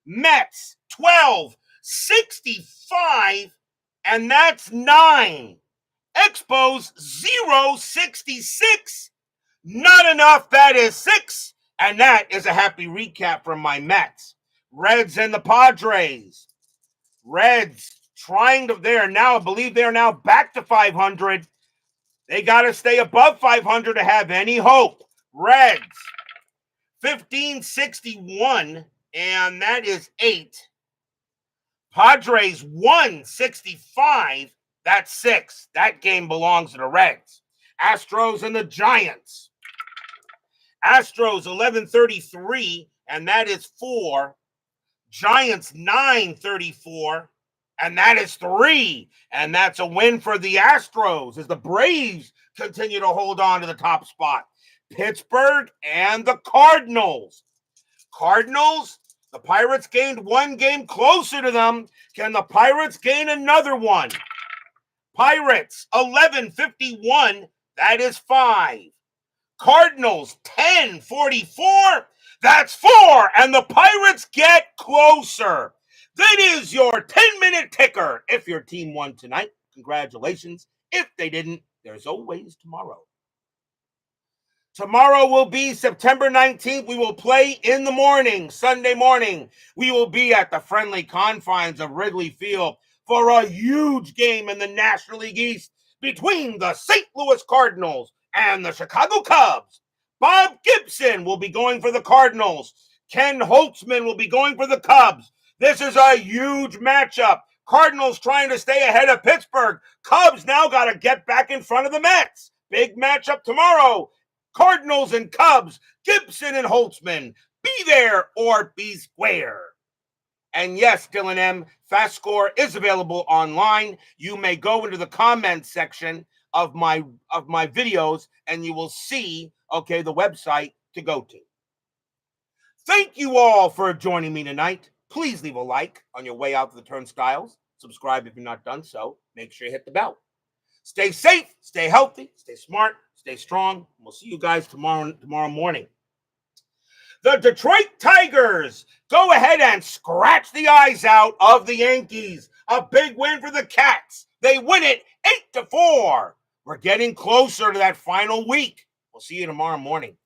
Mets 12-65, and that's 9. Expos 0-66. Not enough, that is 6. And that is a happy recap from my Mets. Reds and the Padres. Reds trying to, I believe they are now back to 500. They got to stay above 500 to have any hope. Reds 1561, and that is 8. Padres 165, that's 6. That game belongs to the Reds. Astros and the Giants. Astros 1133, and that is 4. Giants 934, and that is 3. And that's a win for the Astros as the Braves continue to hold on to the top spot. Pittsburgh and the Cardinals. Cardinals, the Pirates gained 1 game closer to them. Can the Pirates gain another one? Pirates 1151, that is 5. Cardinals 1044, that's 4. And the Pirates get closer. That is your 10-minute ticker. If your team won tonight, congratulations. If they didn't, there's always tomorrow. Tomorrow will be September 19th. We will play in the morning, Sunday morning. We will be at the friendly confines of Wrigley Field for a huge game in the National League East between the St. Louis Cardinals and the Chicago Cubs. Bob Gibson will be going for the Cardinals. Ken Holtzman will be going for the Cubs. This is a huge matchup. Cardinals trying to stay ahead of Pittsburgh. Cubs now got to get back in front of the Mets. Big matchup tomorrow. Cardinals and Cubs, Gibson and Holtzman. Be there or be square. And yes, Dylan M., FastScore is available online. You may go into the comments section of my videos and you will see, the website to go to. Thank you all for joining me tonight. Please leave a like on your way out to the turnstiles. Subscribe if you're not done so. Make sure you hit the bell. Stay safe, stay healthy, stay smart, stay strong. We'll see you guys tomorrow morning. The Detroit Tigers go ahead and scratch the eyes out of the Yankees. A big win for the Cats. They win it 8-4. We're getting closer to that final week. We'll see you tomorrow morning.